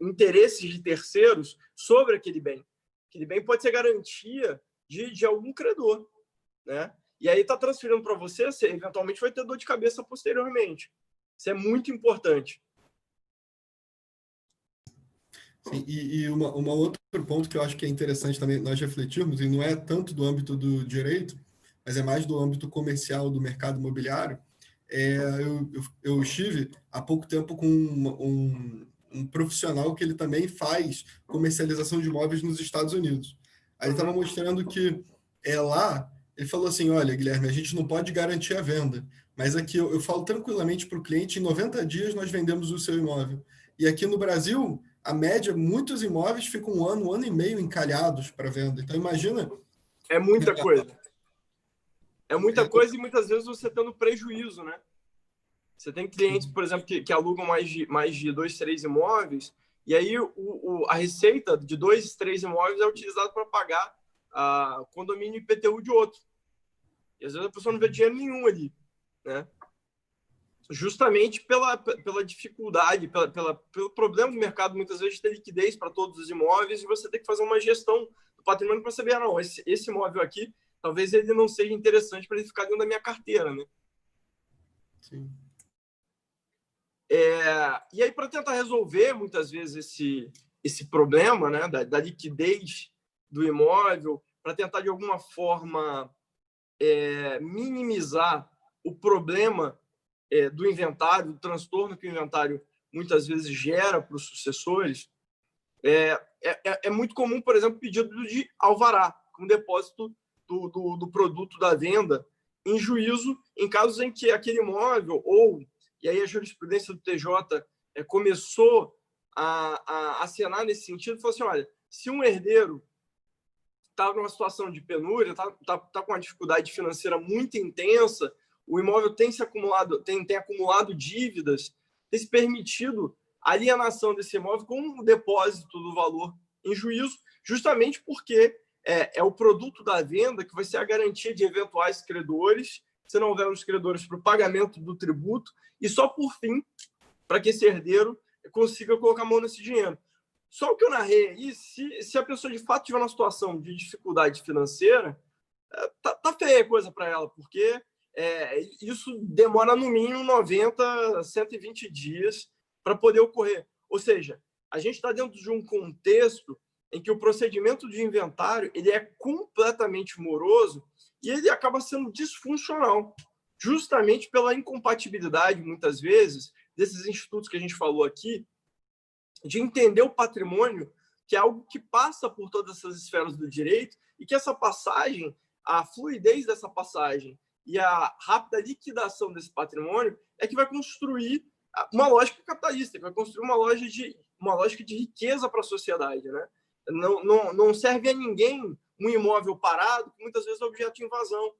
interesses de terceiros sobre aquele bem. Aquele bem pode ser garantia de algum credor, né? E aí está transferindo para você eventualmente vai ter dor de cabeça posteriormente. Isso é muito importante. Sim, e um outro ponto que eu acho que é interessante também nós refletirmos, e não é tanto do âmbito do direito, mas é mais do âmbito comercial do mercado imobiliário. Eu estive há pouco tempo com um profissional que ele também faz comercialização de imóveis nos Estados Unidos. Aí ele estava mostrando que lá Ele falou assim, olha, Guilherme, a gente não pode garantir a venda, mas aqui eu falo tranquilamente para o cliente, em 90 dias nós vendemos o seu imóvel. E aqui no Brasil, a média, muitos imóveis ficam um ano e meio encalhados para venda. Então, imagina... É muita coisa. É muita coisa e muitas vezes você tendo prejuízo, né? Você tem clientes, por exemplo, que alugam mais de 2, 3 imóveis, e aí a receita de 2, 3 imóveis é utilizada para pagar condomínio e IPTU de outro. E às vezes a pessoa não vê dinheiro nenhum ali, né? Justamente pela dificuldade, pelo problema do mercado, muitas vezes, de ter liquidez para todos os imóveis, e você tem que fazer uma gestão do patrimônio para saber, não, esse imóvel aqui, talvez ele não seja interessante para ele ficar dentro da minha carteira, né? Sim. E aí, para tentar resolver, muitas vezes, esse problema, né, da liquidez do imóvel, para tentar, de alguma forma, minimizar o problema do inventário, do transtorno que o inventário muitas vezes gera para os sucessores, é muito comum, por exemplo, pedido de alvará, com depósito do produto da venda em juízo, em casos em que aquele imóvel, e aí a jurisprudência do TJ começou a acenar nesse sentido, falou assim, olha, se um herdeiro está numa situação de penúria, está com uma dificuldade financeira muito intensa, o imóvel tem acumulado dívidas, tem se permitido a alienação desse imóvel com o depósito do valor em juízo, justamente porque é o produto da venda que vai ser a garantia de eventuais credores, se não houver os credores para o pagamento do tributo, e só por fim, para que esse herdeiro consiga colocar a mão nesse dinheiro. Só o que eu narrei aí, se a pessoa de fato tiver uma situação de dificuldade financeira, tá feia a coisa para ela, porque isso demora no mínimo 90, 120 dias para poder ocorrer. Ou seja, a gente está dentro de um contexto em que o procedimento de inventário ele é completamente moroso e ele acaba sendo disfuncional, justamente pela incompatibilidade, muitas vezes, desses institutos que a gente falou aqui, de entender o patrimônio, que é algo que passa por todas essas esferas do direito, e que essa passagem, a fluidez dessa passagem e a rápida liquidação desse patrimônio é que vai construir uma lógica capitalista, que vai construir uma lógica de riqueza para a sociedade, né? Não serve a ninguém um imóvel parado, que muitas vezes é objeto de invasão.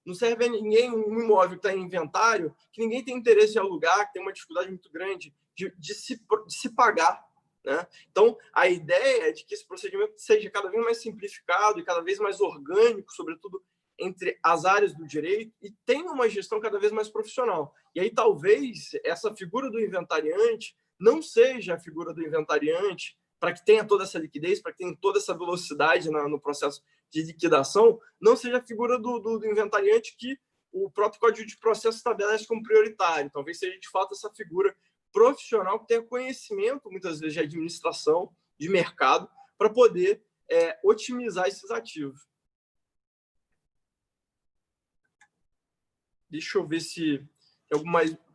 Não serve a ninguém um imóvel que está em inventário, que ninguém tem interesse em alugar, que tem uma dificuldade muito grande de se pagar, né? Então, a ideia é de que esse procedimento seja cada vez mais simplificado e cada vez mais orgânico, sobretudo entre as áreas do direito, e tenha uma gestão cada vez mais profissional. E aí, talvez, essa figura do inventariante não seja a figura do inventariante para que tenha toda essa liquidez, para que tenha toda essa velocidade no processo de liquidação, não seja a figura do inventariante que o próprio Código de Processo estabelece como prioritário. Talvez seja, de fato, essa figura profissional que tenha conhecimento, muitas vezes, de administração, de mercado, para poder otimizar esses ativos. Deixa eu ver se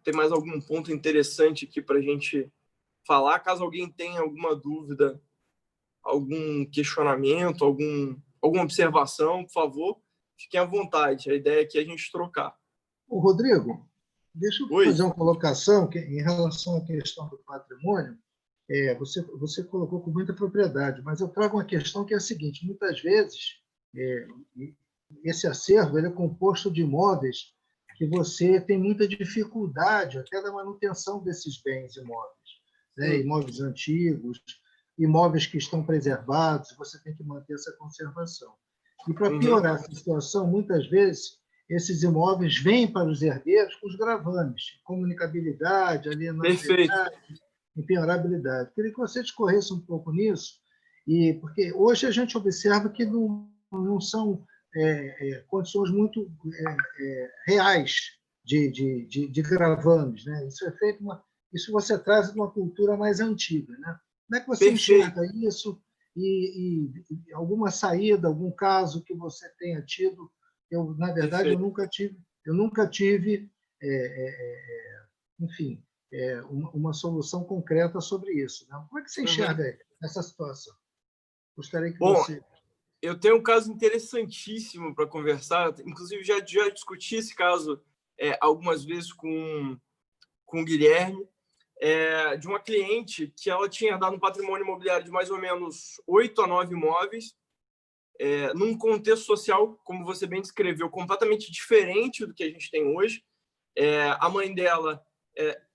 tem mais algum ponto interessante aqui para a gente falar. Caso alguém tenha alguma dúvida, algum questionamento, alguma observação, por favor, fiquem à vontade. A ideia aqui é a gente trocar. Ô, Rodrigo, deixa eu Oi. fazer uma colocação que, em relação à questão do patrimônio. Você colocou com muita propriedade, mas eu trago uma questão que é a seguinte: muitas vezes esse acervo ele é composto de imóveis que você tem muita dificuldade até da manutenção desses bens imóveis, né? Imóveis antigos, imóveis que estão preservados, você tem que manter essa conservação. E para piorar essa situação, muitas vezes esses imóveis vêm para os herdeiros com os gravames, comunicabilidade, alienabilidade, impenhorabilidade. Queria que você discorresse um pouco nisso, porque hoje a gente observa que não são condições muito reais de gravames, né? Isso é feito isso você traz de uma cultura mais antiga, né? Como é que você enxerga isso e alguma saída, algum caso que você tenha tido? Na verdade, eu nunca tive, enfim, uma solução concreta sobre isso, né? Como é que você enxerga essa situação? Gostaria que você... eu tenho um caso interessantíssimo para conversar. Inclusive, já discuti esse caso algumas vezes com o Guilherme, de uma cliente que ela tinha dado um patrimônio imobiliário de mais ou menos 8 a 9 imóveis, num contexto social, como você bem descreveu, completamente diferente do que a gente tem hoje. A mãe dela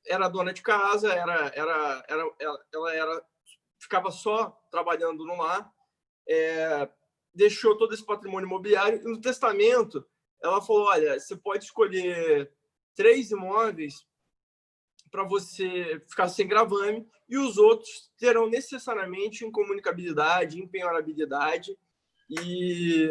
era dona de casa, ela ficava só trabalhando no lar, deixou todo esse patrimônio imobiliário, e no testamento ela falou: olha, você pode escolher 3 imóveis para você ficar sem gravame, e os outros terão necessariamente incomunicabilidade, empenhorabilidade e...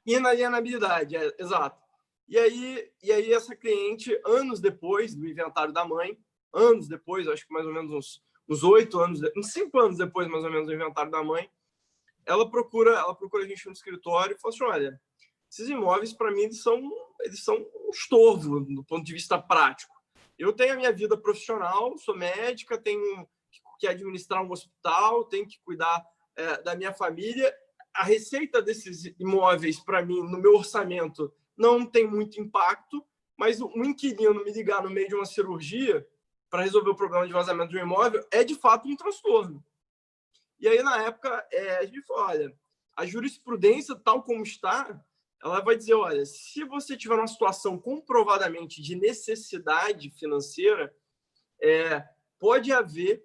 Inalienabilidade, exato. E aí essa cliente, anos depois do inventário da mãe, anos depois, acho que mais ou menos uns 8 anos, uns 5 anos depois, mais ou menos, do inventário da mãe, ela procura a gente no escritório e fala assim: olha, esses imóveis, para mim, eles são um estorvo do ponto de vista prático. Eu tenho a minha vida profissional, sou médica, tenho que administrar um hospital, tenho que cuidar da minha família. A receita desses imóveis, para mim, no meu orçamento, não tem muito impacto, mas um inquilino me ligar no meio de uma cirurgia para resolver o problema de vazamento de um imóvel é, de fato, um transtorno. E aí, na época, a gente falou: olha, a jurisprudência, tal como está, ela vai dizer: olha, se você tiver uma situação comprovadamente de necessidade financeira, pode haver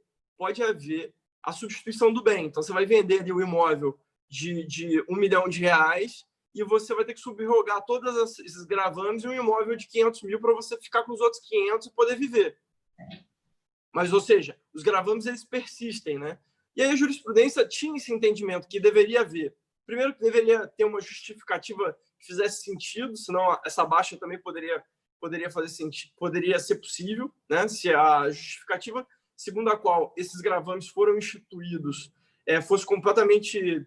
a substituição do bem. Então, você vai vender ali o imóvel de R$1 milhão e você vai ter que subrogar todos esses gravames em um imóvel de 500 mil para você ficar com os outros 500 e poder viver. Mas, ou seja, os gravames, eles persistem, né? E aí a jurisprudência tinha esse entendimento que deveria haver. Primeiro, que deveria ter uma justificativa que fizesse sentido, senão essa baixa também poderia fazer sentido, poderia ser possível, né? Se a justificativa segundo a qual esses gravames foram instituídos fosse completamente,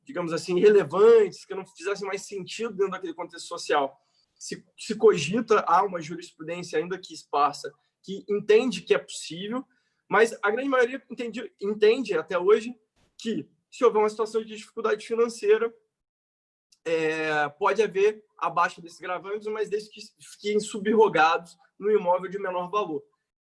digamos assim, irrelevantes, que não fizessem mais sentido dentro daquele contexto social. Se cogita, há uma jurisprudência ainda que esparsa, que entende que é possível, mas a grande maioria entende até hoje que, se houver uma situação de dificuldade financeira, pode haver a baixa desses gravames, mas desde que fiquem subrogados no imóvel de menor valor.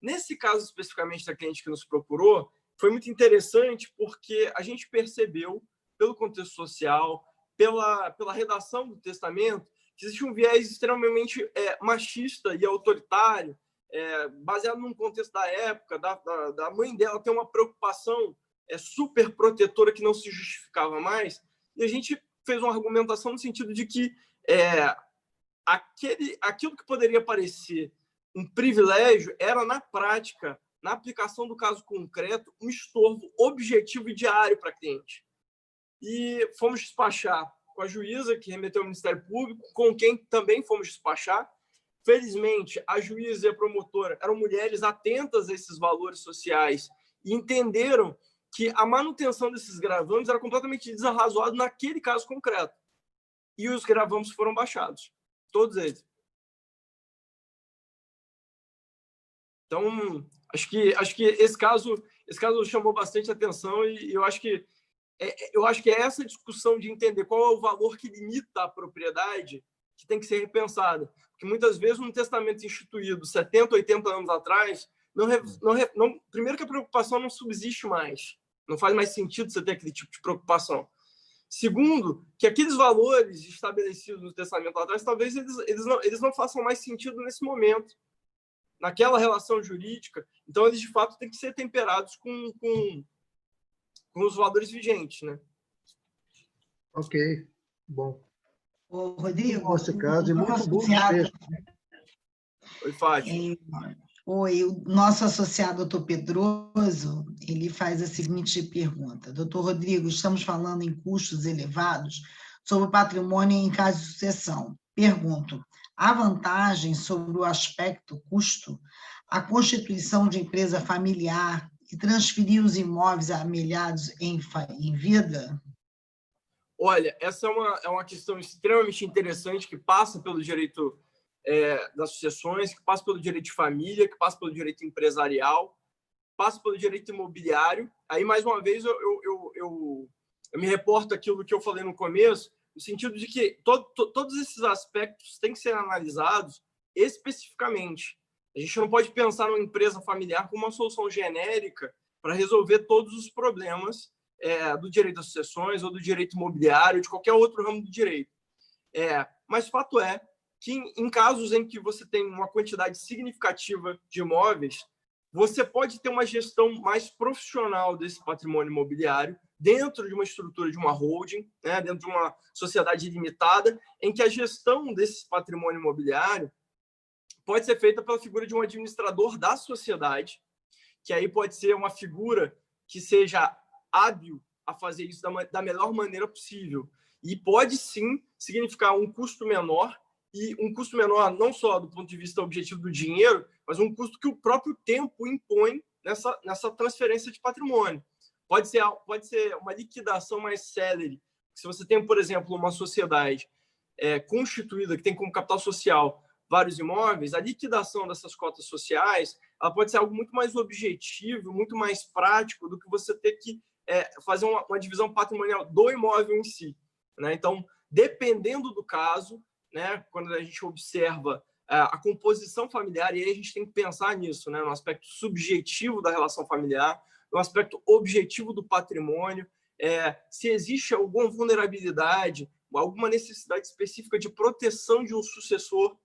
Nesse caso, especificamente, da cliente que nos procurou, foi muito interessante porque a gente percebeu, pelo contexto social, pela redação do testamento, que existe um viés extremamente machista e autoritário, baseado num contexto da época, da mãe dela ter uma preocupação super protetora que não se justificava mais, e a gente fez uma argumentação no sentido de que aquilo que poderia parecer um privilégio era, na prática, na aplicação do caso concreto, um estorvo objetivo e diário para a cliente. E fomos despachar com a juíza, que remeteu ao Ministério Público, com quem também fomos despachar. Felizmente, a juíza e a promotora eram mulheres atentas a esses valores sociais e entenderam que a manutenção desses gravames era completamente desarrazoada naquele caso concreto. E os gravames foram baixados, todos eles. Então, acho que esse caso chamou bastante atenção, e eu acho que essa discussão de entender qual é o valor que limita a propriedade que tem que ser repensada. Porque muitas vezes um testamento instituído 70, 80 anos atrás, primeiro que a preocupação não subsiste mais. Não faz mais sentido você ter aquele tipo de preocupação. Segundo, que aqueles valores estabelecidos no testamento atrás, talvez eles não façam mais sentido nesse momento, naquela relação jurídica. Então, eles, de fato, têm que ser temperados com os valores vigentes, né? Ok, bom. Ô, Rodrigo, nosso caso é muito bom. Oi, Fátima. Oi, o nosso associado, doutor Pedroso, ele faz a seguinte pergunta: doutor Rodrigo, estamos falando em custos elevados sobre o patrimônio em caso de sucessão. Pergunto: há vantagem sobre o aspecto custo a constituição de empresa familiar e transferir os imóveis amelhados em vida? Olha, essa é uma questão extremamente interessante que passa pelo direito das sucessões, que passa pelo direito de família, que passa pelo direito empresarial, passa pelo direito imobiliário. Aí, mais uma vez, eu me reporto aquilo que eu falei no começo, no sentido de que todos esses aspectos têm que ser analisados especificamente. A gente não pode pensar numa empresa familiar como uma solução genérica para resolver todos os problemas do direito às sucessões ou do direito imobiliário, de qualquer outro ramo do direito. Mas fato é que, em casos em que você tem uma quantidade significativa de imóveis, você pode ter uma gestão mais profissional desse patrimônio imobiliário dentro de uma estrutura de uma holding, né, dentro de uma sociedade limitada, em que a gestão desse patrimônio imobiliário pode ser feita pela figura de um administrador da sociedade, que aí pode ser uma figura que seja hábil a fazer isso da melhor maneira possível. E pode, sim, significar um custo menor, e um custo menor não só do ponto de vista objetivo do dinheiro, mas um custo que o próprio tempo impõe nessa transferência de patrimônio. Pode ser uma liquidação mais célere. Se você tem, por exemplo, uma sociedade constituída, que tem como capital social vários imóveis, a liquidação dessas cotas sociais ela pode ser algo muito mais objetivo, muito mais prático do que você ter que fazer uma divisão patrimonial do imóvel em si, né? Então, dependendo do caso, né, quando a gente observa a composição familiar, e aí a gente tem que pensar nisso, né, no aspecto subjetivo da relação familiar, no aspecto objetivo do patrimônio, se existe alguma vulnerabilidade, alguma necessidade específica de proteção de um sucessor,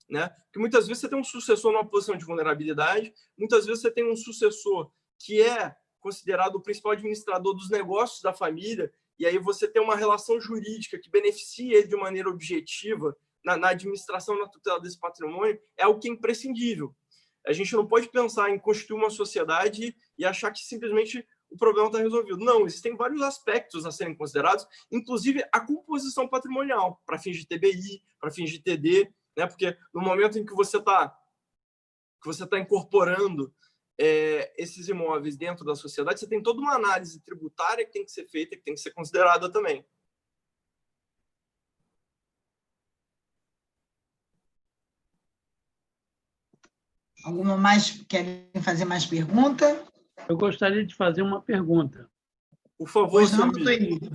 né? Porque muitas vezes você tem um sucessor numa posição de vulnerabilidade, muitas vezes você tem um sucessor que é considerado o principal administrador dos negócios da família, e aí você tem uma relação jurídica que beneficia ele de maneira objetiva na administração, na tutela desse patrimônio, é algo que é imprescindível. A gente não pode pensar em constituir uma sociedade e achar que simplesmente o problema está resolvido. Não, existem vários aspectos a serem considerados, inclusive a composição patrimonial, para fins de TBI, para fins de TD, né? Porque no momento em que você está incorporando esses imóveis dentro da sociedade, você tem toda uma análise tributária que tem que ser feita, que tem que ser considerada também. Alguma mais? Querem fazer mais pergunta? Eu gostaria de fazer uma pergunta. Por favor, Pois não, doutor Emílio.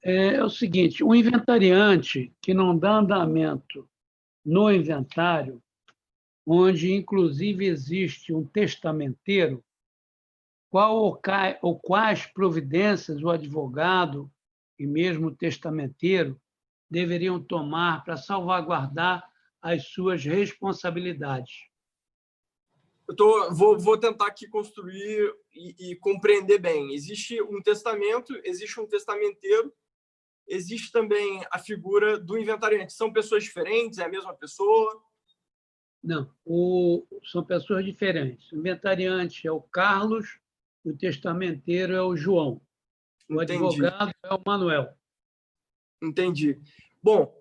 É o seguinte, o inventariante que não dá andamento no inventário, onde inclusive existe um testamenteiro, qual ou quais providências o advogado e mesmo o testamenteiro deveriam tomar para salvaguardar as suas responsabilidades? Vou tentar aqui construir e compreender bem. Existe um testamento, existe um testamenteiro, existe também a figura do inventariante. São pessoas diferentes? É a mesma pessoa? Não, são pessoas diferentes. O inventariante é o Carlos, o testamenteiro é o João. O advogado é o Manuel. Entendi. Bom,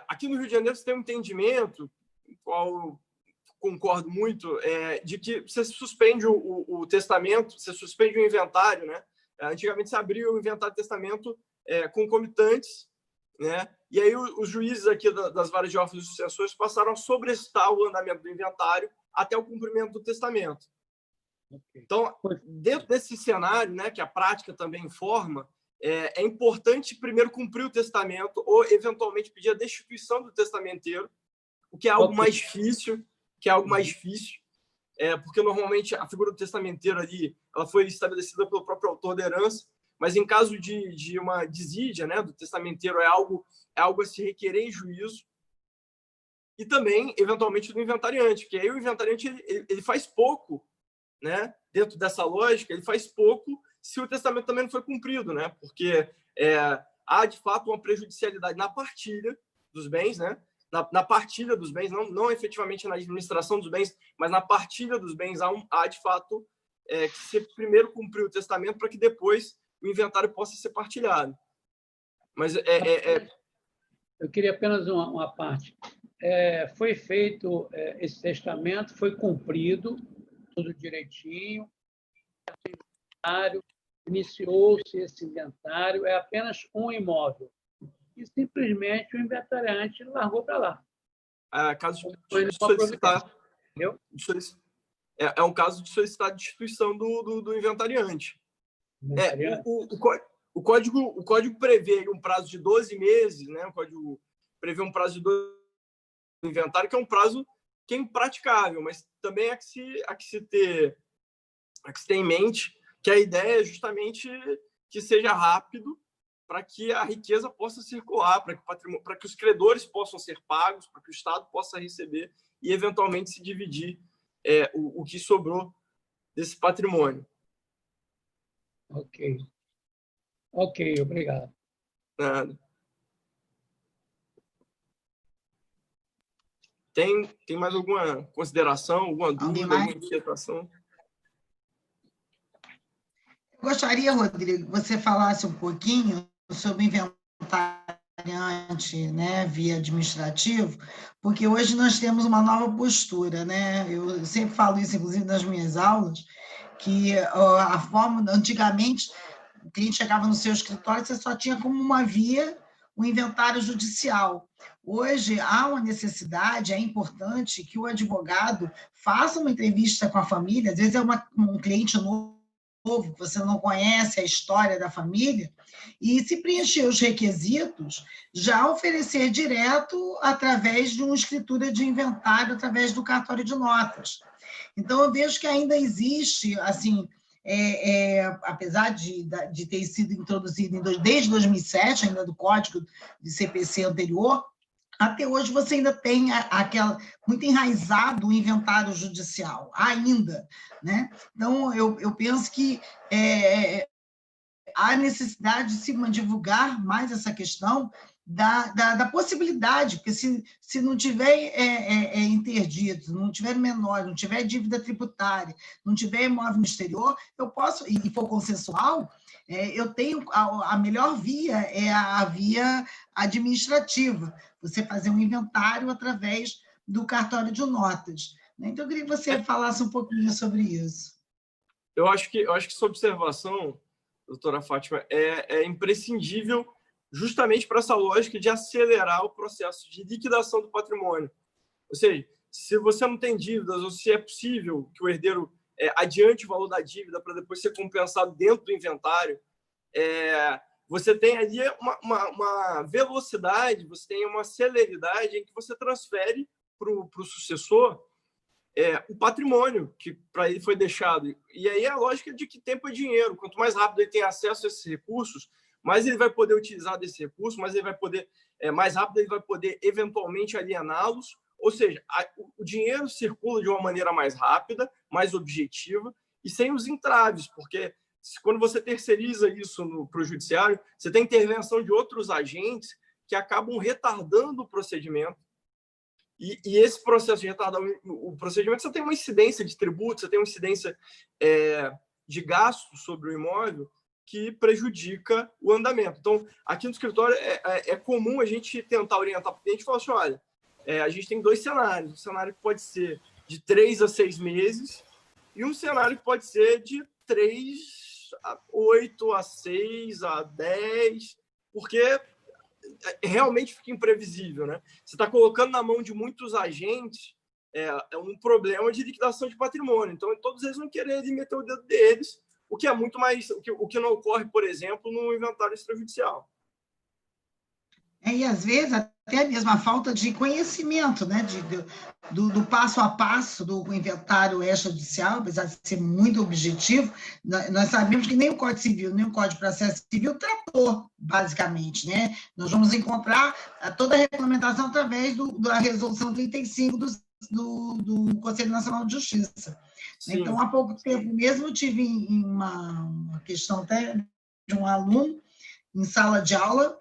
aqui no Rio de Janeiro você tem um entendimento, qual concordo muito, de que você suspende o testamento, você suspende o inventário, né? Antigamente se abria o inventário e testamento concomitantes, né? E aí os juízes aqui das varas de órfãos e sucessores passaram a sobrestar o andamento do inventário até o cumprimento do testamento. Então, dentro desse cenário, né, que a prática também informa, é importante primeiro cumprir o testamento ou eventualmente pedir a destituição do testamenteiro, o que é algo mais difícil, porque normalmente a figura do testamenteiro ali, ela foi estabelecida pelo próprio autor da herança, mas em caso de uma desídia, né, do testamenteiro, é algo a se requerer em juízo, e também, eventualmente, do inventariante, que aí o inventariante ele faz pouco, né, dentro dessa lógica, ele faz pouco se o testamento também não foi cumprido, né, porque há, de fato, uma prejudicialidade na partilha dos bens, né, na partilha dos bens, não efetivamente na administração dos bens, mas na partilha dos bens há de fato, que você primeiro cumprir o testamento para que depois o inventário possa ser partilhado. Mas Eu queria apenas uma parte. Foi feito esse testamento, foi cumprido, tudo direitinho, iniciou-se esse inventário, é apenas um imóvel. e simplesmente o inventariante largou para lá. Caso de solicitar, é um caso de solicitar a destituição do inventariante. O código prevê um prazo de 12 meses, né? O código prevê um prazo de 12 meses do inventário, que é um prazo que é impraticável, mas também há que se ter em mente que a ideia é justamente que seja rápido, para que a riqueza possa circular, para que os credores possam ser pagos, para que o Estado possa receber e, eventualmente, se dividir o que sobrou desse patrimônio. Ok, obrigado. Nada. Tem mais alguma consideração, alguma dúvida, alguma inquietação? Eu gostaria, Rodrigo, que você falasse um pouquinho sobre inventariante, né, via administrativo, porque hoje nós temos uma nova postura, né? Eu sempre falo isso, inclusive, nas minhas aulas, que a forma, antigamente, o cliente chegava no seu escritório, você só tinha como uma via o inventário judicial. Hoje, há uma necessidade, é importante que o advogado faça uma entrevista com a família, às vezes é um cliente novo, você não conhece a história da família, e se preencher os requisitos, já oferecer direto através de uma escritura de inventário, através do cartório de notas. Então, eu vejo que ainda existe, assim, apesar de ter sido introduzido desde 2007, ainda do Código de CPC anterior, até hoje você ainda tem muito enraizado o inventário judicial, ainda, né? Então, eu penso que há necessidade de se divulgar mais essa questão da possibilidade, porque se não tiver interdito, não tiver menor, não tiver dívida tributária, não tiver imóvel no exterior, eu posso, e for consensual, eu tenho a melhor via, é a via administrativa, você fazer um inventário através do cartório de notas. Então, eu queria que você falasse um pouquinho sobre isso. Eu acho que essa observação, doutora Fátima, é imprescindível justamente para essa lógica de acelerar o processo de liquidação do patrimônio. Ou seja, se você não tem dívidas ou se é possível que o herdeiro adiante o valor da dívida para depois ser compensado dentro do inventário, você tem ali uma velocidade, você tem uma celeridade em que você transfere para o sucessor o patrimônio que para ele foi deixado. E aí é a lógica de que tempo é dinheiro. Quanto mais rápido ele tem acesso a esses recursos, mais ele vai poder utilizar desse recurso, mais ele vai poder, mais rápido ele vai poder eventualmente aliená-los. Ou seja, o dinheiro circula de uma maneira mais rápida, mais objetiva e sem os entraves, porque quando você terceiriza isso para o judiciário, você tem intervenção de outros agentes que acabam retardando o procedimento. E esse processo de retardar o procedimento, você tem uma incidência de tributo, você tem uma incidência de gasto sobre o imóvel que prejudica o andamento. Então, aqui no escritório é comum a gente tentar orientar para o cliente e falar assim, olha, a gente tem 2 cenários. Um cenário que pode ser de 3 a 6 meses e um cenário que pode ser de 3 a 8 a 6 a 10, porque realmente fica imprevisível, né? Você está colocando na mão de muitos agentes um problema de liquidação de patrimônio. Então, todos eles vão querer meter o dedo deles, o que é muito mais... O que não ocorre, por exemplo, no inventário extrajudicial. E, às vezes, até mesmo a falta de conhecimento, né? Do passo a passo do inventário extrajudicial, apesar de ser muito objetivo, nós sabemos que nem o Código Civil, nem o Código de Processo Civil tratou, basicamente, né? Nós vamos encontrar toda a regulamentação através da Resolução 35 do Conselho Nacional de Justiça. Sim. Então, há pouco tempo mesmo, eu tive uma questão até de um aluno em sala de aula,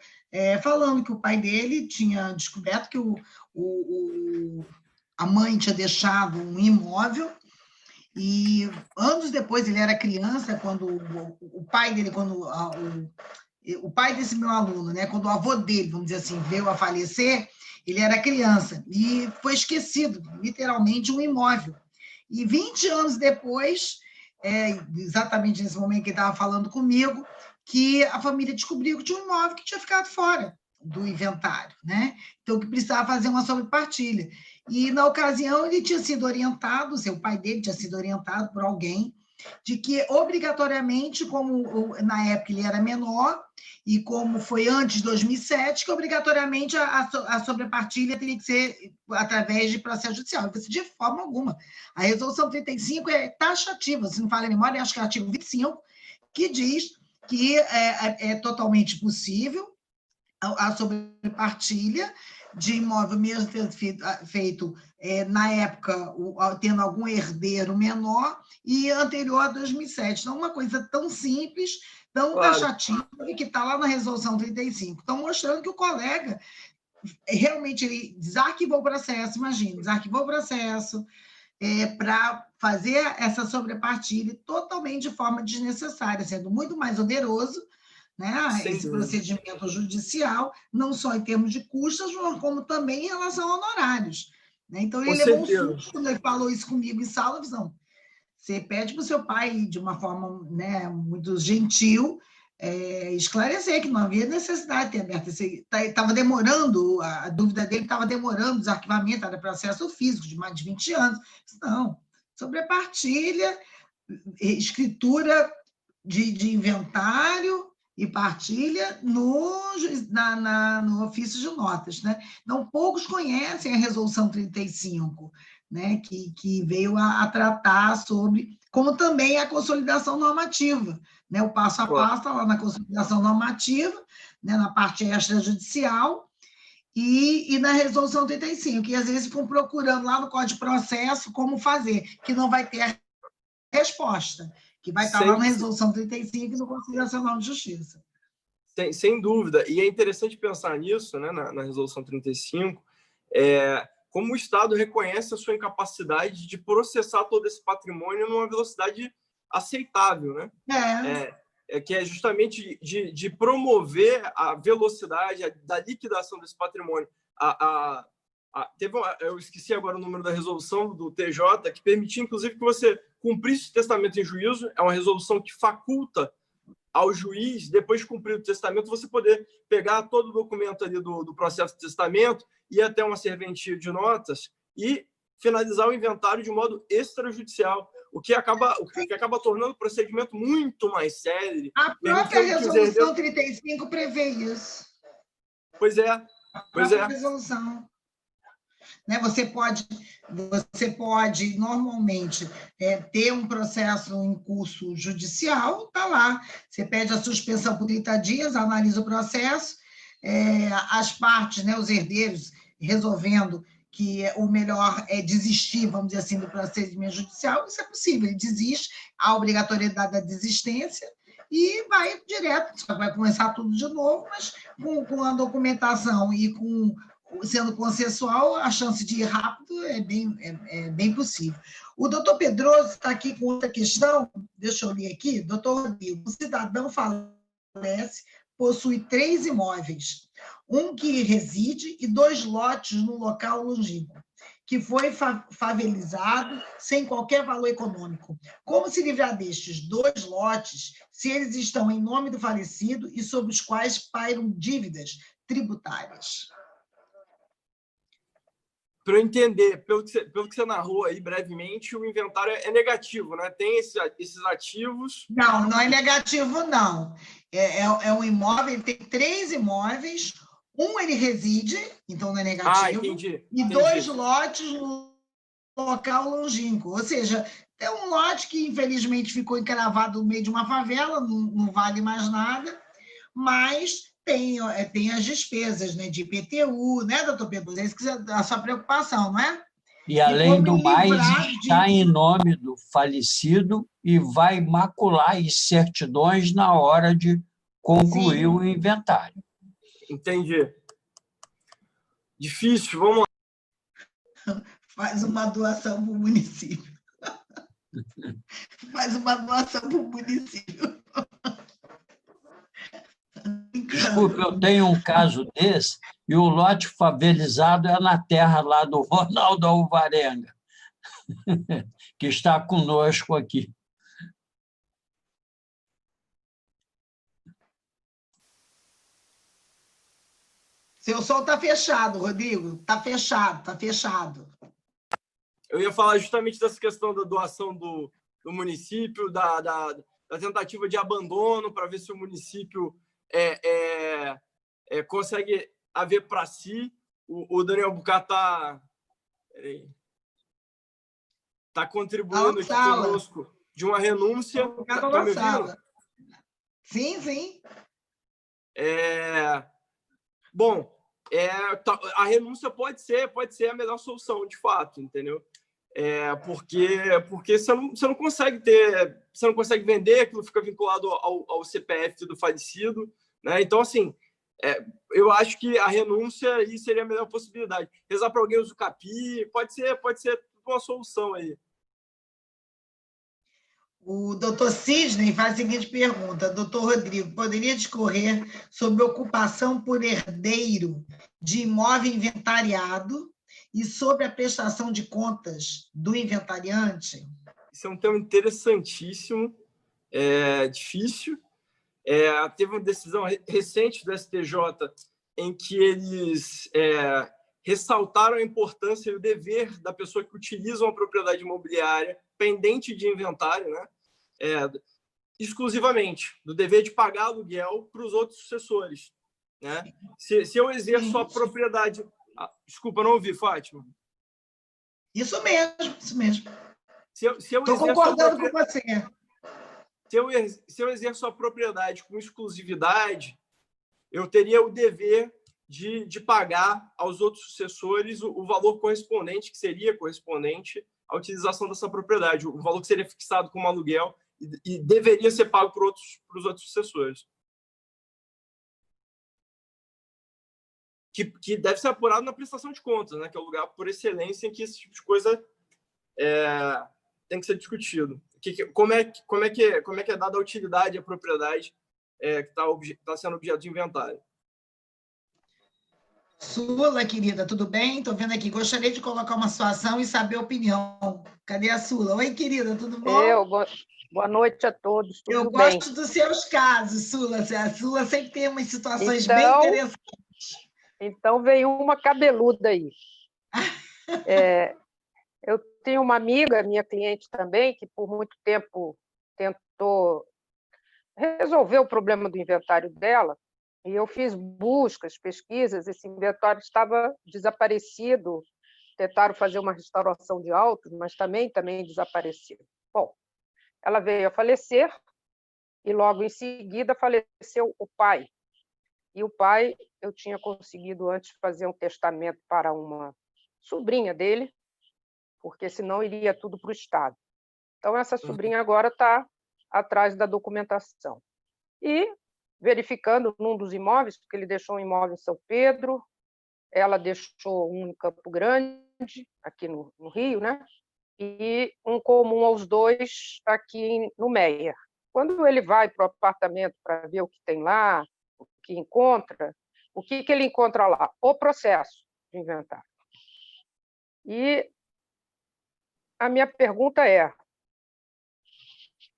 falando que o pai dele tinha descoberto que a mãe tinha deixado um imóvel e anos depois, ele era criança, quando o pai dele, o pai desse meu aluno, né, quando o avô dele, vamos dizer assim, veio a falecer, ele era criança e foi esquecido, literalmente, um imóvel. E 20 anos depois, exatamente nesse momento que ele estava falando comigo, que a família descobriu que tinha um imóvel que tinha ficado fora. do inventário, né? Então, que precisava fazer uma sobrepartilha. E, na ocasião, ele tinha sido orientado, o pai dele tinha sido orientado por alguém, de que, obrigatoriamente, como na época ele era menor, e como foi antes de 2007, que, obrigatoriamente, a sobrepartilha teria que ser através de processo judicial. Eu disse, de forma alguma. A resolução 35 é taxativa, se não falha a memória, acho que é o artigo 25, que diz que é totalmente possível a sobrepartilha de imóvel, mesmo tendo feito, na época, tendo algum herdeiro menor, e anterior a 2007. Então, uma coisa tão simples, tão taxativa, que está lá na Resolução 35. Então, mostrando que o colega, realmente, ele desarquivou o processo, imagina, desarquivou o processo, para fazer essa sobrepartilha totalmente de forma desnecessária, sendo muito mais oneroso, né, esse procedimento judicial, não só em termos de custos, como também em relação a honorários. Né? Então, ele levou um susto quando ele falou isso comigo em sala, não. Você pede para o seu pai, de uma forma, né, muito gentil, esclarecer que não havia necessidade de ter aberto. Estava demorando, a dúvida dele estava demorando, o desarquivamento era processo físico de mais de 20 anos. Não, sobrepartilha, escritura de inventário e partilha no ofício de notas. Né? Então, poucos conhecem a Resolução 35, né? que veio a tratar sobre, como também a consolidação normativa, né? O passo a passo está lá na consolidação normativa, né? Na parte extrajudicial, e na Resolução 35, que às vezes ficam procurando lá no Código de Processo como fazer, que não vai ter a resposta, que vai estar lá na Resolução 35 e no Conselho Nacional de Justiça. Sem dúvida. E é interessante pensar nisso, né, na Resolução 35, como o Estado reconhece a sua incapacidade de processar todo esse patrimônio numa velocidade aceitável, né? Que é justamente de promover a velocidade da liquidação desse patrimônio. Eu esqueci agora o número da resolução do TJ, que permitia, inclusive, que você cumprisse o testamento em juízo. É uma resolução que faculta ao juiz, depois de cumprir o testamento, você poder pegar todo o documento ali do processo de testamento, ir até uma serventia de notas e finalizar o inventário de modo extrajudicial, o que acaba tornando o procedimento muito mais sério. A própria Resolução 35 prevê isso. Pois é. A própria resolução. Né? Você pode normalmente ter um processo em curso judicial, está lá. Você pede a suspensão por 30 dias, analisa o processo, as partes, né, os herdeiros, resolvendo que o melhor é desistir, vamos dizer assim, do procedimento judicial, isso é possível, ele desiste, há obrigatoriedade da desistência, e vai direto, vai começar tudo de novo, mas com a documentação e sendo consensual, a chance de ir rápido é bem possível. O doutor Pedroso está aqui com outra questão, deixa eu ler aqui. Doutor Rodrigo, o cidadão falece, possui 3 imóveis, um que reside e 2 lotes no local longínquo, que foi favelizado sem qualquer valor econômico. Como se livrar destes 2 lotes, se eles estão em nome do falecido e sobre os quais pairam dívidas tributárias? Para eu entender, pelo que você narrou aí brevemente, o inventário é negativo, né? Tem esses ativos... Não é negativo, não. É um imóvel, ele tem 3 imóveis, um ele reside, então não é negativo, entendi. E 2 lotes no local longínquo. Ou seja, é um lote que, infelizmente, ficou encravado no meio de uma favela, não vale mais nada, mas... Tem as despesas, né, de IPTU, né, doutor Pedro? É isso que é a sua preocupação, não é? E, além do mais, está em nome do falecido e vai macular as certidões na hora de concluir o inventário. Entendi. Difícil, vamos lá. Faz uma doação para o município. Faz uma doação para o município. Desculpe, eu tenho um caso desse, e o lote favelizado é na terra lá do Ronaldo Alvarenga, que está conosco aqui. Seu som está fechado, Rodrigo. Está fechado. Eu ia falar justamente dessa questão da doação do município, da tentativa de abandono, para ver se o município consegue haver para si. O Daniel Bucar está contribuindo aqui conosco de uma renúncia. Está me ouvindo? Sim. Bom, a renúncia pode ser a melhor solução, de fato, entendeu? Porque você não consegue você não consegue vender, aquilo fica vinculado ao CPF do falecido, né? Então, assim, eu acho que a renúncia aí seria a melhor possibilidade. Rezar para alguém usar o CAPI, pode ser uma solução aí. O doutor Sidney faz a seguinte pergunta: doutor Rodrigo, poderia discorrer sobre ocupação por herdeiro de imóvel inventariado e sobre a prestação de contas do inventariante? Isso é um tema interessantíssimo, difícil. Teve uma decisão recente do STJ em que eles ressaltaram a importância e o dever da pessoa que utiliza uma propriedade imobiliária pendente de inventário, né? Exclusivamente, do dever de pagar aluguel para os outros sucessores, né? Se eu exerço a propriedade... desculpa, não ouvi, Fátima. Isso mesmo. Estou concordando com você. Se eu exerço a propriedade com exclusividade, eu teria o dever de pagar aos outros sucessores o valor correspondente, que seria correspondente à utilização dessa propriedade, o valor que seria fixado como aluguel e deveria ser pago para os outros sucessores. Que deve ser apurado na prestação de contas, né? Que é o lugar por excelência em que esse tipo de coisa tem que ser discutido. Como é que é dada a utilidade à propriedade que está sendo objeto de inventário. Sula, querida, tudo bem? Estou vendo aqui. Gostaria de colocar uma situação e saber a opinião. Cadê a Sula? Oi, querida, tudo bom? Boa noite a todos, tudo bem? Eu gosto dos seus casos, Sula. A Sula sempre tem umas situações bem interessantes. Então, veio uma cabeluda aí. Eu tenho uma amiga, minha cliente também, que por muito tempo tentou resolver o problema do inventário dela, e eu fiz buscas, pesquisas, esse inventário estava desaparecido, tentaram fazer uma restauração de autos, mas também desapareceu. Bom, ela veio a falecer e logo em seguida faleceu o pai. E o pai, eu tinha conseguido antes fazer um testamento para uma sobrinha dele, porque senão iria tudo para o Estado. Então, essa sobrinha agora está atrás da documentação. E verificando num dos imóveis, porque ele deixou um imóvel em São Pedro, ela deixou um em Campo Grande, aqui no Rio, né? E um comum aos dois aqui no Meier. Quando ele vai para o apartamento para ver o que tem lá, o que encontra, o que ele encontra lá? O processo de inventário. E a minha pergunta é: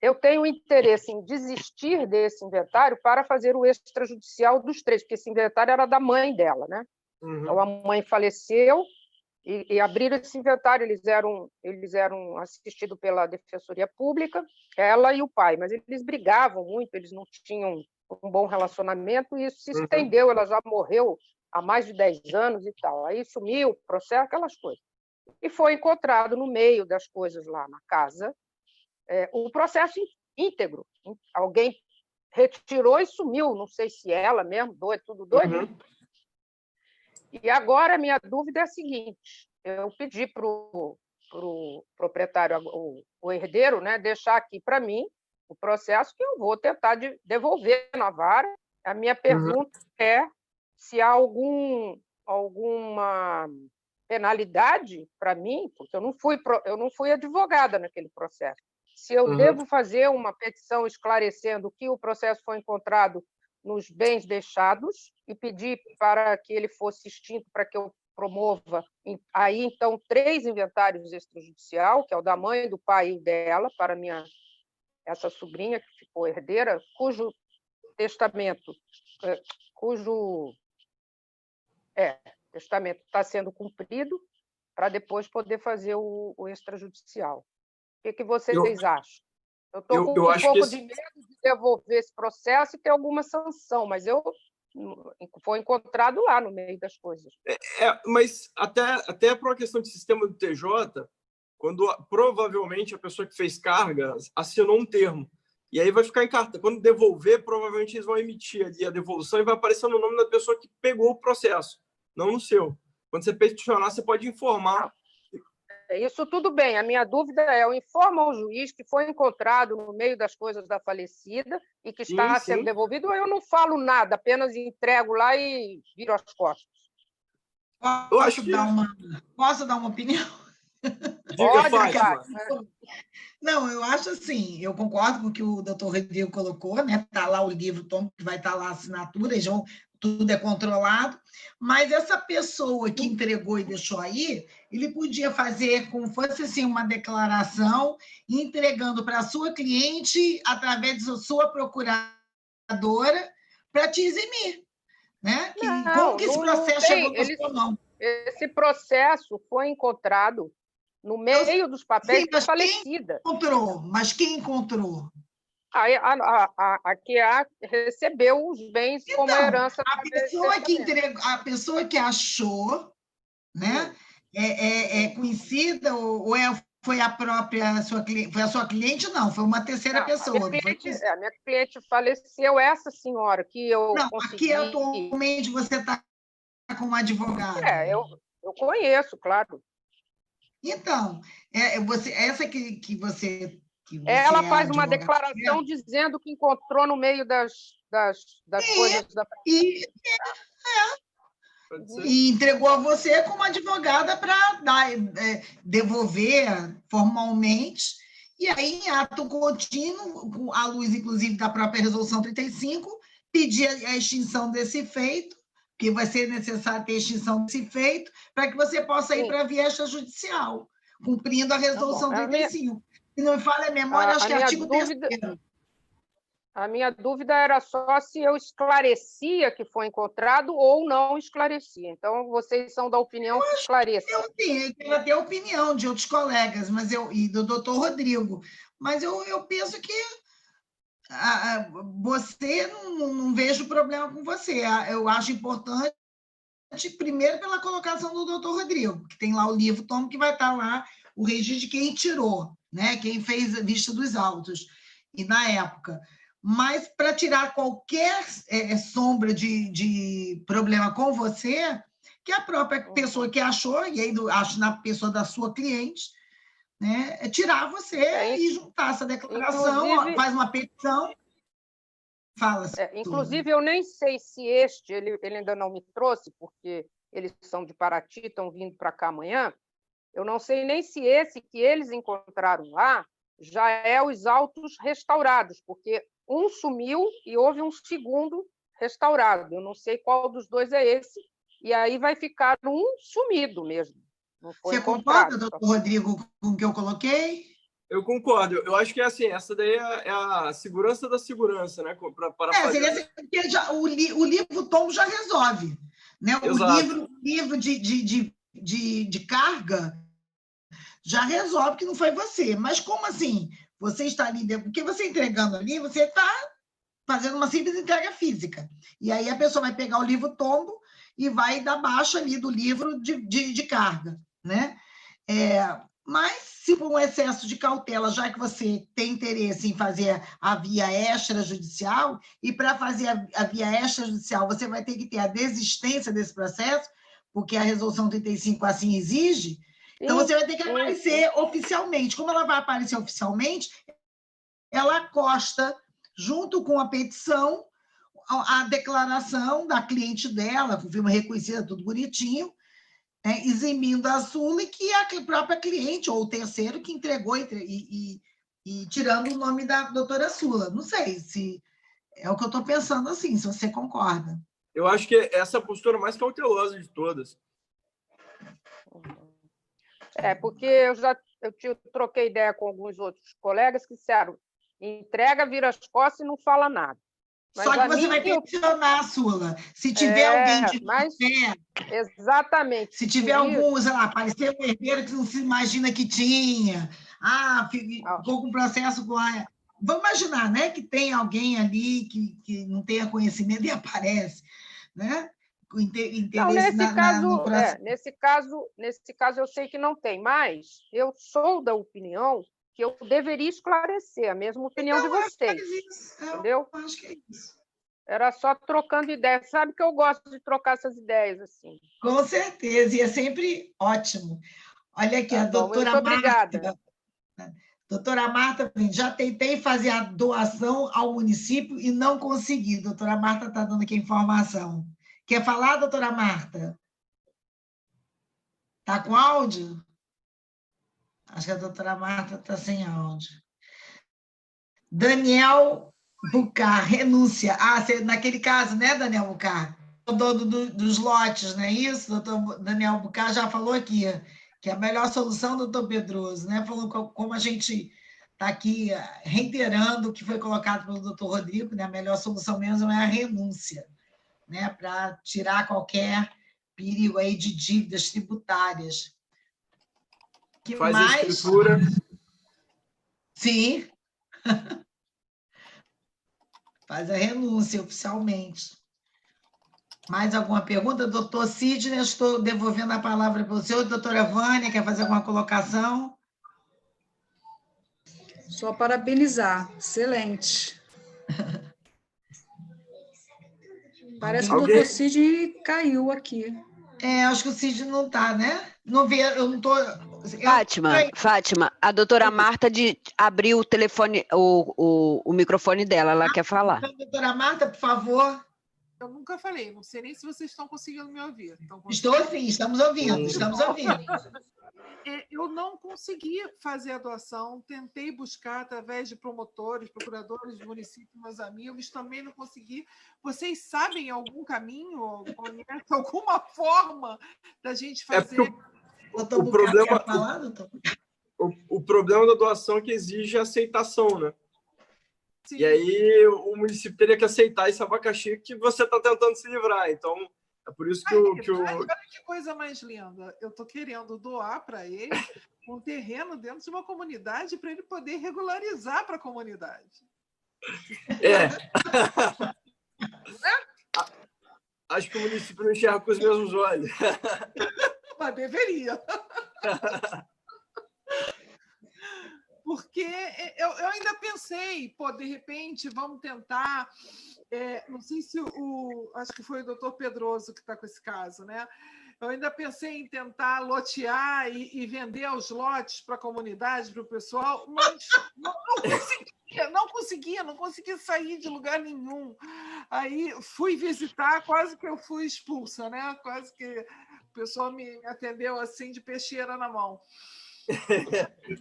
eu tenho interesse em desistir desse inventário para fazer o extrajudicial dos três, porque esse inventário era da mãe dela, né? Então, a mãe faleceu e abriram esse inventário. Eles eram assistidos pela Defensoria Pública, ela e o pai, mas eles brigavam muito, eles não tinham um bom relacionamento, e isso se estendeu. Ela já morreu há mais de 10 anos e tal. Aí sumiu o processo, aquelas coisas. E foi encontrado no meio das coisas lá na casa o processo íntegro. Alguém retirou e sumiu, não sei se ela mesmo, tudo doido. E agora a minha dúvida é a seguinte: eu pedi para o proprietário, o herdeiro, né, deixar aqui para mim o processo, que eu vou tentar devolver na vara. A minha pergunta é se há alguma penalidade para mim, porque eu não fui advogada naquele processo. Se eu devo fazer uma petição esclarecendo que o processo foi encontrado nos bens deixados e pedir para que ele fosse extinto, para que eu promova aí, então, 3 inventários extrajudicial, que é o da mãe, do pai e o dela, para essa sobrinha que ficou herdeira, cujo testamento, cujo O testamento está sendo cumprido para depois poder fazer o extrajudicial. O que vocês acham? Eu estou com um pouco de medo de devolver esse processo e ter alguma sanção, mas foi encontrado lá no meio das coisas. Mas até para uma questão de sistema do TJ, quando provavelmente a pessoa que fez carga assinou um termo, e aí vai ficar em carta. Quando devolver, provavelmente eles vão emitir ali a devolução e vai aparecer no nome da pessoa que pegou o processo, não no seu. Quando você peticionar, você pode informar. Isso tudo bem. A minha dúvida é: eu informo ao juiz que foi encontrado no meio das coisas da falecida e que está sendo devolvido, ou eu não falo nada, apenas entrego lá e viro as costas? Posso dar uma opinião? Diga, Fátima. Não, eu acho assim, eu concordo com o que o doutor Rodrigo colocou, né? Está lá o livro, Tom, que vai estar lá a assinatura, tudo é controlado, mas essa pessoa que entregou e deixou aí, ele podia fazer como fosse assim, uma declaração, entregando para a sua cliente, através da sua procuradora, para te eximir. Né? Como que esse processo chegou na sua mão? Esse processo foi encontrado no meio dos papéis da falecida. Mas quem encontrou? A QA recebeu os bens como herança. A pessoa que achou, né, é conhecida ou foi a própria sua cliente? Foi a sua cliente? Não, foi uma terceira pessoa. A minha cliente faleceu, essa senhora que eu consegui... Aqui atualmente você está com uma advogada. Eu conheço, claro. Então, essa que você ela faz uma declaração dizendo que encontrou no meio das coisas da... E entregou a você como advogada para devolver formalmente, e aí, em ato contínuo, à luz, inclusive, da própria Resolução 35, pedir a extinção desse feito, porque vai ser necessário ter extinção desse feito, para que você possa ir para a via extrajudicial, cumprindo a Resolução 35. Se não me falha a memória, acho que é artigo 3º. A minha dúvida era só se eu esclarecia que foi encontrado ou não esclarecia. Então, vocês são da opinião que esclareça. Eu tenho até a opinião de outros colegas, e do doutor Rodrigo, mas eu penso que você, não vejo problema com você. Eu acho importante, primeiro, pela colocação do doutor Rodrigo, que tem lá o livro, Tom, que vai estar lá o registro de quem tirou, né? Quem fez a vista dos autos, e na época. Mas, para tirar qualquer sombra de problema com você, que a própria pessoa que achou, e aí acho na pessoa da sua cliente, né, tirar você e juntar essa declaração, faz uma petição. Fala. Inclusive, eu nem sei se ele ainda não me trouxe, porque eles são de Paraty, estão vindo para cá amanhã. Eu não sei nem se esse que eles encontraram lá já é os autos restaurados, porque um sumiu e houve um segundo restaurado. Eu não sei qual dos dois é esse, e aí vai ficar um sumido mesmo. Você concorda, doutor Rodrigo, com o que eu coloquei? Eu concordo. Eu acho que assim, essa daí é a segurança da segurança, né? Seria porque o livro Tom já resolve. Né? O livro de carga já resolve que não foi você. Mas como assim? Você está ali, porque você entregando ali, você está fazendo uma simples entrega física. E aí a pessoa vai pegar o livro tombo e vai dar baixa ali do livro de carga. Né? Mas, se for um excesso de cautela, já que você tem interesse em fazer a via extrajudicial, e para fazer a via extrajudicial você vai ter que ter a desistência desse processo, porque a Resolução 35 assim exige, então você vai ter que aparecer oficialmente. Como ela vai aparecer oficialmente, ela acosta, junto com a petição, a declaração da cliente dela, com firma reconhecida, tudo bonitinho, eximindo a Sula, e que a própria cliente, ou o terceiro, que entregou e tirando o nome da doutora Sula. Não sei se é o que eu estou pensando assim, se você concorda. Eu acho que essa é a postura mais cautelosa de todas. Porque eu troquei ideia com alguns outros colegas que disseram: entrega, vira as costas e não fala nada. Só que você vai questionar, Sula. Se tiver alguém de fé... Exatamente. Se tiver algum, sei lá, apareceu um herdeiro que não se imagina que tinha. Ficou com processo com a... Vamos imaginar, né, que tem alguém ali que não tenha conhecimento e aparece, né? Não, nesse caso eu sei que não tem, mas eu sou da opinião que eu deveria esclarecer a mesma opinião de vocês. Entendeu? Eu acho que é isso. Era só trocando ideias. Sabe que eu gosto de trocar essas ideias assim. Com certeza, e é sempre ótimo. Olha aqui, a doutora Marta. Doutora Marta, já tentei fazer a doação ao município e não consegui. Doutora Marta está dando aqui a informação. Quer falar, doutora Marta? Está com áudio? Acho que a doutora Marta está sem áudio. Daniel Bucar, renúncia. Naquele caso, né, Daniel Bucar? O dono dos lotes, não é isso? Doutor Daniel Bucar já falou aqui, que a melhor solução, doutor Pedroso, né? Falou como a gente está aqui reiterando o que foi colocado pelo doutor Rodrigo, né? A melhor solução mesmo é a renúncia, né? Para tirar qualquer perigo aí de dívidas tributárias. Que faz mais? A escritura. Sim. Faz a renúncia oficialmente. Mais alguma pergunta? Doutor Sidney, estou devolvendo a palavra para o senhor. Doutora Vânia, quer fazer alguma colocação? Só parabenizar. Excelente. Parece que o doutor Sidney caiu aqui. Acho que o Sidney não está, né? Não vê, eu não estou... Fátima, a doutora Marta abriu o telefone, o microfone dela, ela quer falar. Então, doutora Marta, por favor. Eu nunca falei, não sei nem se vocês estão conseguindo me ouvir. Estou sim, estamos ouvindo. Eu não consegui fazer a doação, tentei buscar através de promotores, procuradores do município, meus amigos, também não consegui. Vocês sabem algum caminho, conhecem alguma forma da gente fazer... O problema da doação é que exige aceitação, né? Sim. E aí o município teria que aceitar esse abacaxi que você está tentando se livrar. Então, é por isso que Olha que coisa mais linda. Eu estou querendo doar para ele um terreno dentro de uma comunidade para ele poder regularizar para a comunidade. Acho que o município não enxerga com os mesmos olhos. Mas deveria. Porque eu ainda pensei, de repente, vamos tentar... não sei se acho que foi o doutor Pedroso que está com esse caso, né? Eu ainda pensei em tentar lotear e vender os lotes para a comunidade, para o pessoal, mas não conseguia sair de lugar nenhum. Aí fui visitar, quase que eu fui expulsa, né? Quase que o pessoal me atendeu assim de peixeira na mão.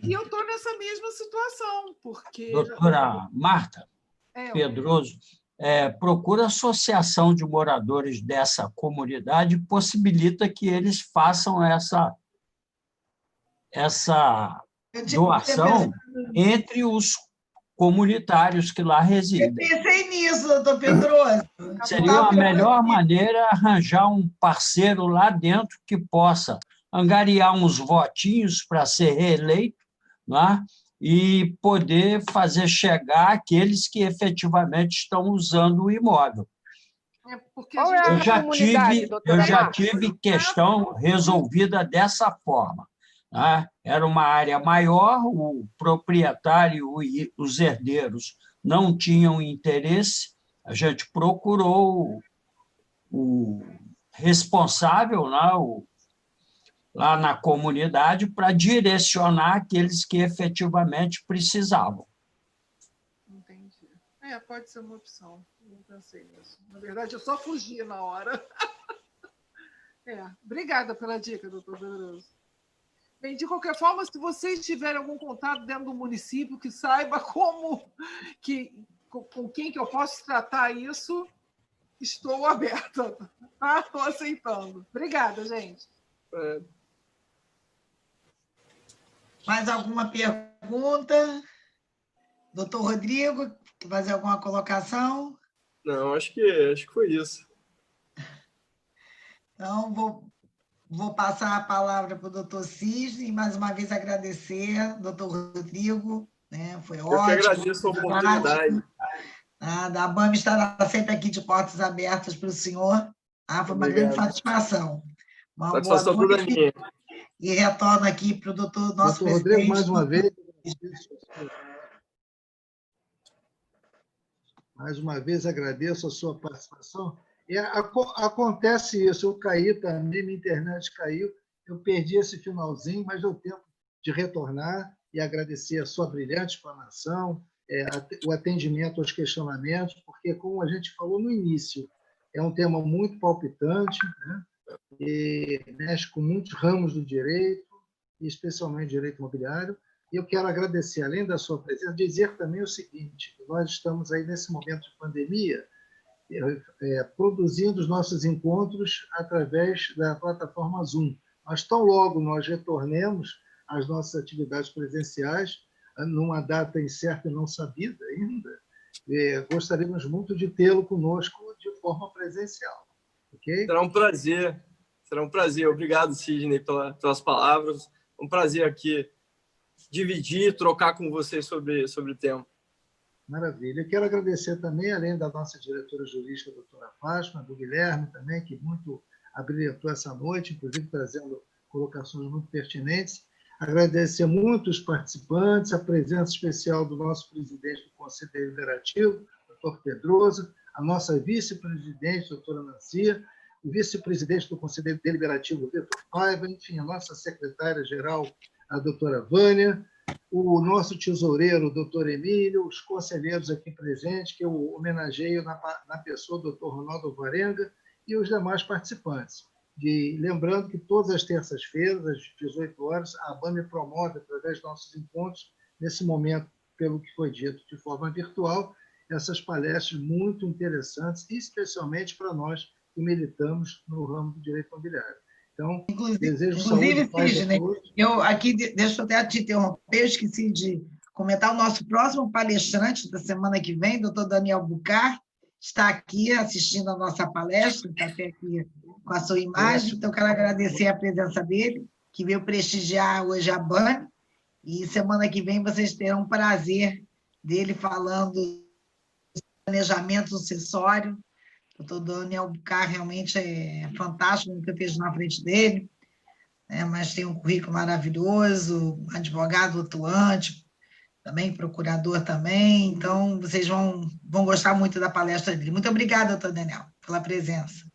E eu estou nessa mesma situação, porque... Doutora Marta Pedroso, procura a associação de moradores dessa comunidade, possibilita que eles façam essa doação entre os comunitários que lá residem. Eu pensei nisso, doutor Pedroso. Seria a melhor maneira arranjar um parceiro lá dentro que possa angariar uns votinhos para ser reeleito, né? E poder fazer chegar aqueles que efetivamente estão usando o imóvel. Eu já tive questão resolvida dessa forma, né? Era uma área maior, o proprietário e os herdeiros não tinham interesse, a gente procurou o responsável, né? Lá na comunidade para direcionar aqueles que efetivamente precisavam. Entendi. Pode ser uma opção. Não pensei nisso. Na verdade, eu só fugi na hora. Obrigada pela dica, doutor Pedroso. Bem, de qualquer forma, se vocês tiverem algum contato dentro do município que saiba com quem que eu posso tratar isso, estou aberta. Tá? Estou aceitando. Obrigada, gente. Mais alguma pergunta? Doutor Rodrigo, quer fazer alguma colocação? Não, acho que foi isso. Então, vou passar a palavra para o doutor Cisne, e mais uma vez agradecer, doutor Rodrigo, né? Foi ótimo. Eu que agradeço a oportunidade. A ABAME estará sempre aqui de portas abertas para o senhor. Foi uma grande satisfação. Uma satisfação toda minha. E retorno aqui para o nosso doutor Rodrigo, mais uma vez. Mais uma vez agradeço a sua participação. Acontece isso, eu caí também, minha internet caiu, eu perdi esse finalzinho, mas deu tempo de retornar e agradecer a sua brilhante explanação, o atendimento aos questionamentos, porque, como a gente falou no início, é um tema muito palpitante, né? E mexe com muitos ramos do direito, especialmente direito imobiliário, e eu quero agradecer, além da sua presença, dizer também o seguinte: nós estamos aí nesse momento de pandemia, produzindo os nossos encontros através da plataforma Zoom. Mas tão logo nós retornemos às nossas atividades presenciais, numa data incerta e não sabida ainda, gostaríamos muito de tê-lo conosco de forma presencial. Okay? Será um prazer. Será um prazer. Obrigado, Cisne, pelas palavras. Um prazer aqui dividir, trocar com vocês sobre o tema. Maravilha. Eu quero agradecer também, além da nossa diretora jurídica, a doutora Fátima, do Guilherme também, que muito abrilhantou essa noite, inclusive trazendo colocações muito pertinentes. Agradecer muito os participantes, a presença especial do nosso presidente do Conselho Deliberativo, doutor Pedroso, a nossa vice-presidente, doutora Nancy, o vice-presidente do Conselho Deliberativo, Vitor Paiva, enfim, a nossa secretária-geral, a doutora Vânia, o nosso tesoureiro, o doutor Emílio, os conselheiros aqui presentes, que eu homenageio na pessoa do doutor Ronaldo Varenga, e os demais participantes. Lembrando que todas as terças-feiras, às 18 horas, a ABAME promove, através dos nossos encontros, nesse momento, pelo que foi dito, de forma virtual, essas palestras muito interessantes, especialmente para nós que militamos no ramo do direito imobiliário. Então, desejo saúde e paz a todos. Deixa eu até te interromper, eu esqueci de comentar, o nosso próximo palestrante da semana que vem, doutor Daniel Bucar, está aqui assistindo a nossa palestra, está até aqui com a sua imagem, então quero agradecer a presença dele, que veio prestigiar hoje a ABAME, e semana que vem vocês terão o prazer dele falando de planejamento sucessório. O doutor Daniel Bucar realmente é fantástico no que eu vejo na frente dele, mas tem um currículo maravilhoso, advogado atuante, também procurador também, então vocês vão gostar muito da palestra dele. Muito obrigada, doutor Daniel, pela presença.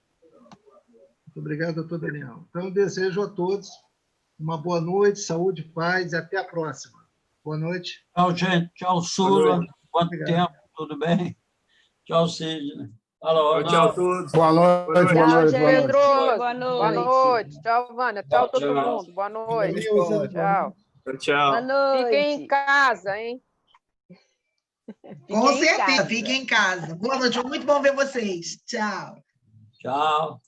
Muito obrigado, doutor Daniel. Então, eu desejo a todos uma boa noite, saúde, paz e até a próxima. Boa noite. Tchau, gente. Tchau, Sula. Quanto tempo? Tudo bem? Tchau, Sidney. Tchau a todos. Boa noite. Boa noite, Pedroso. Boa noite. Tchau, Vânia. Tchau, todo mundo. Boa noite. Tchau. Tchau. Boa noite. Fiquem em casa, hein? Com certeza, fiquem em casa. Boa noite, foi muito bom ver vocês. Tchau. Tchau.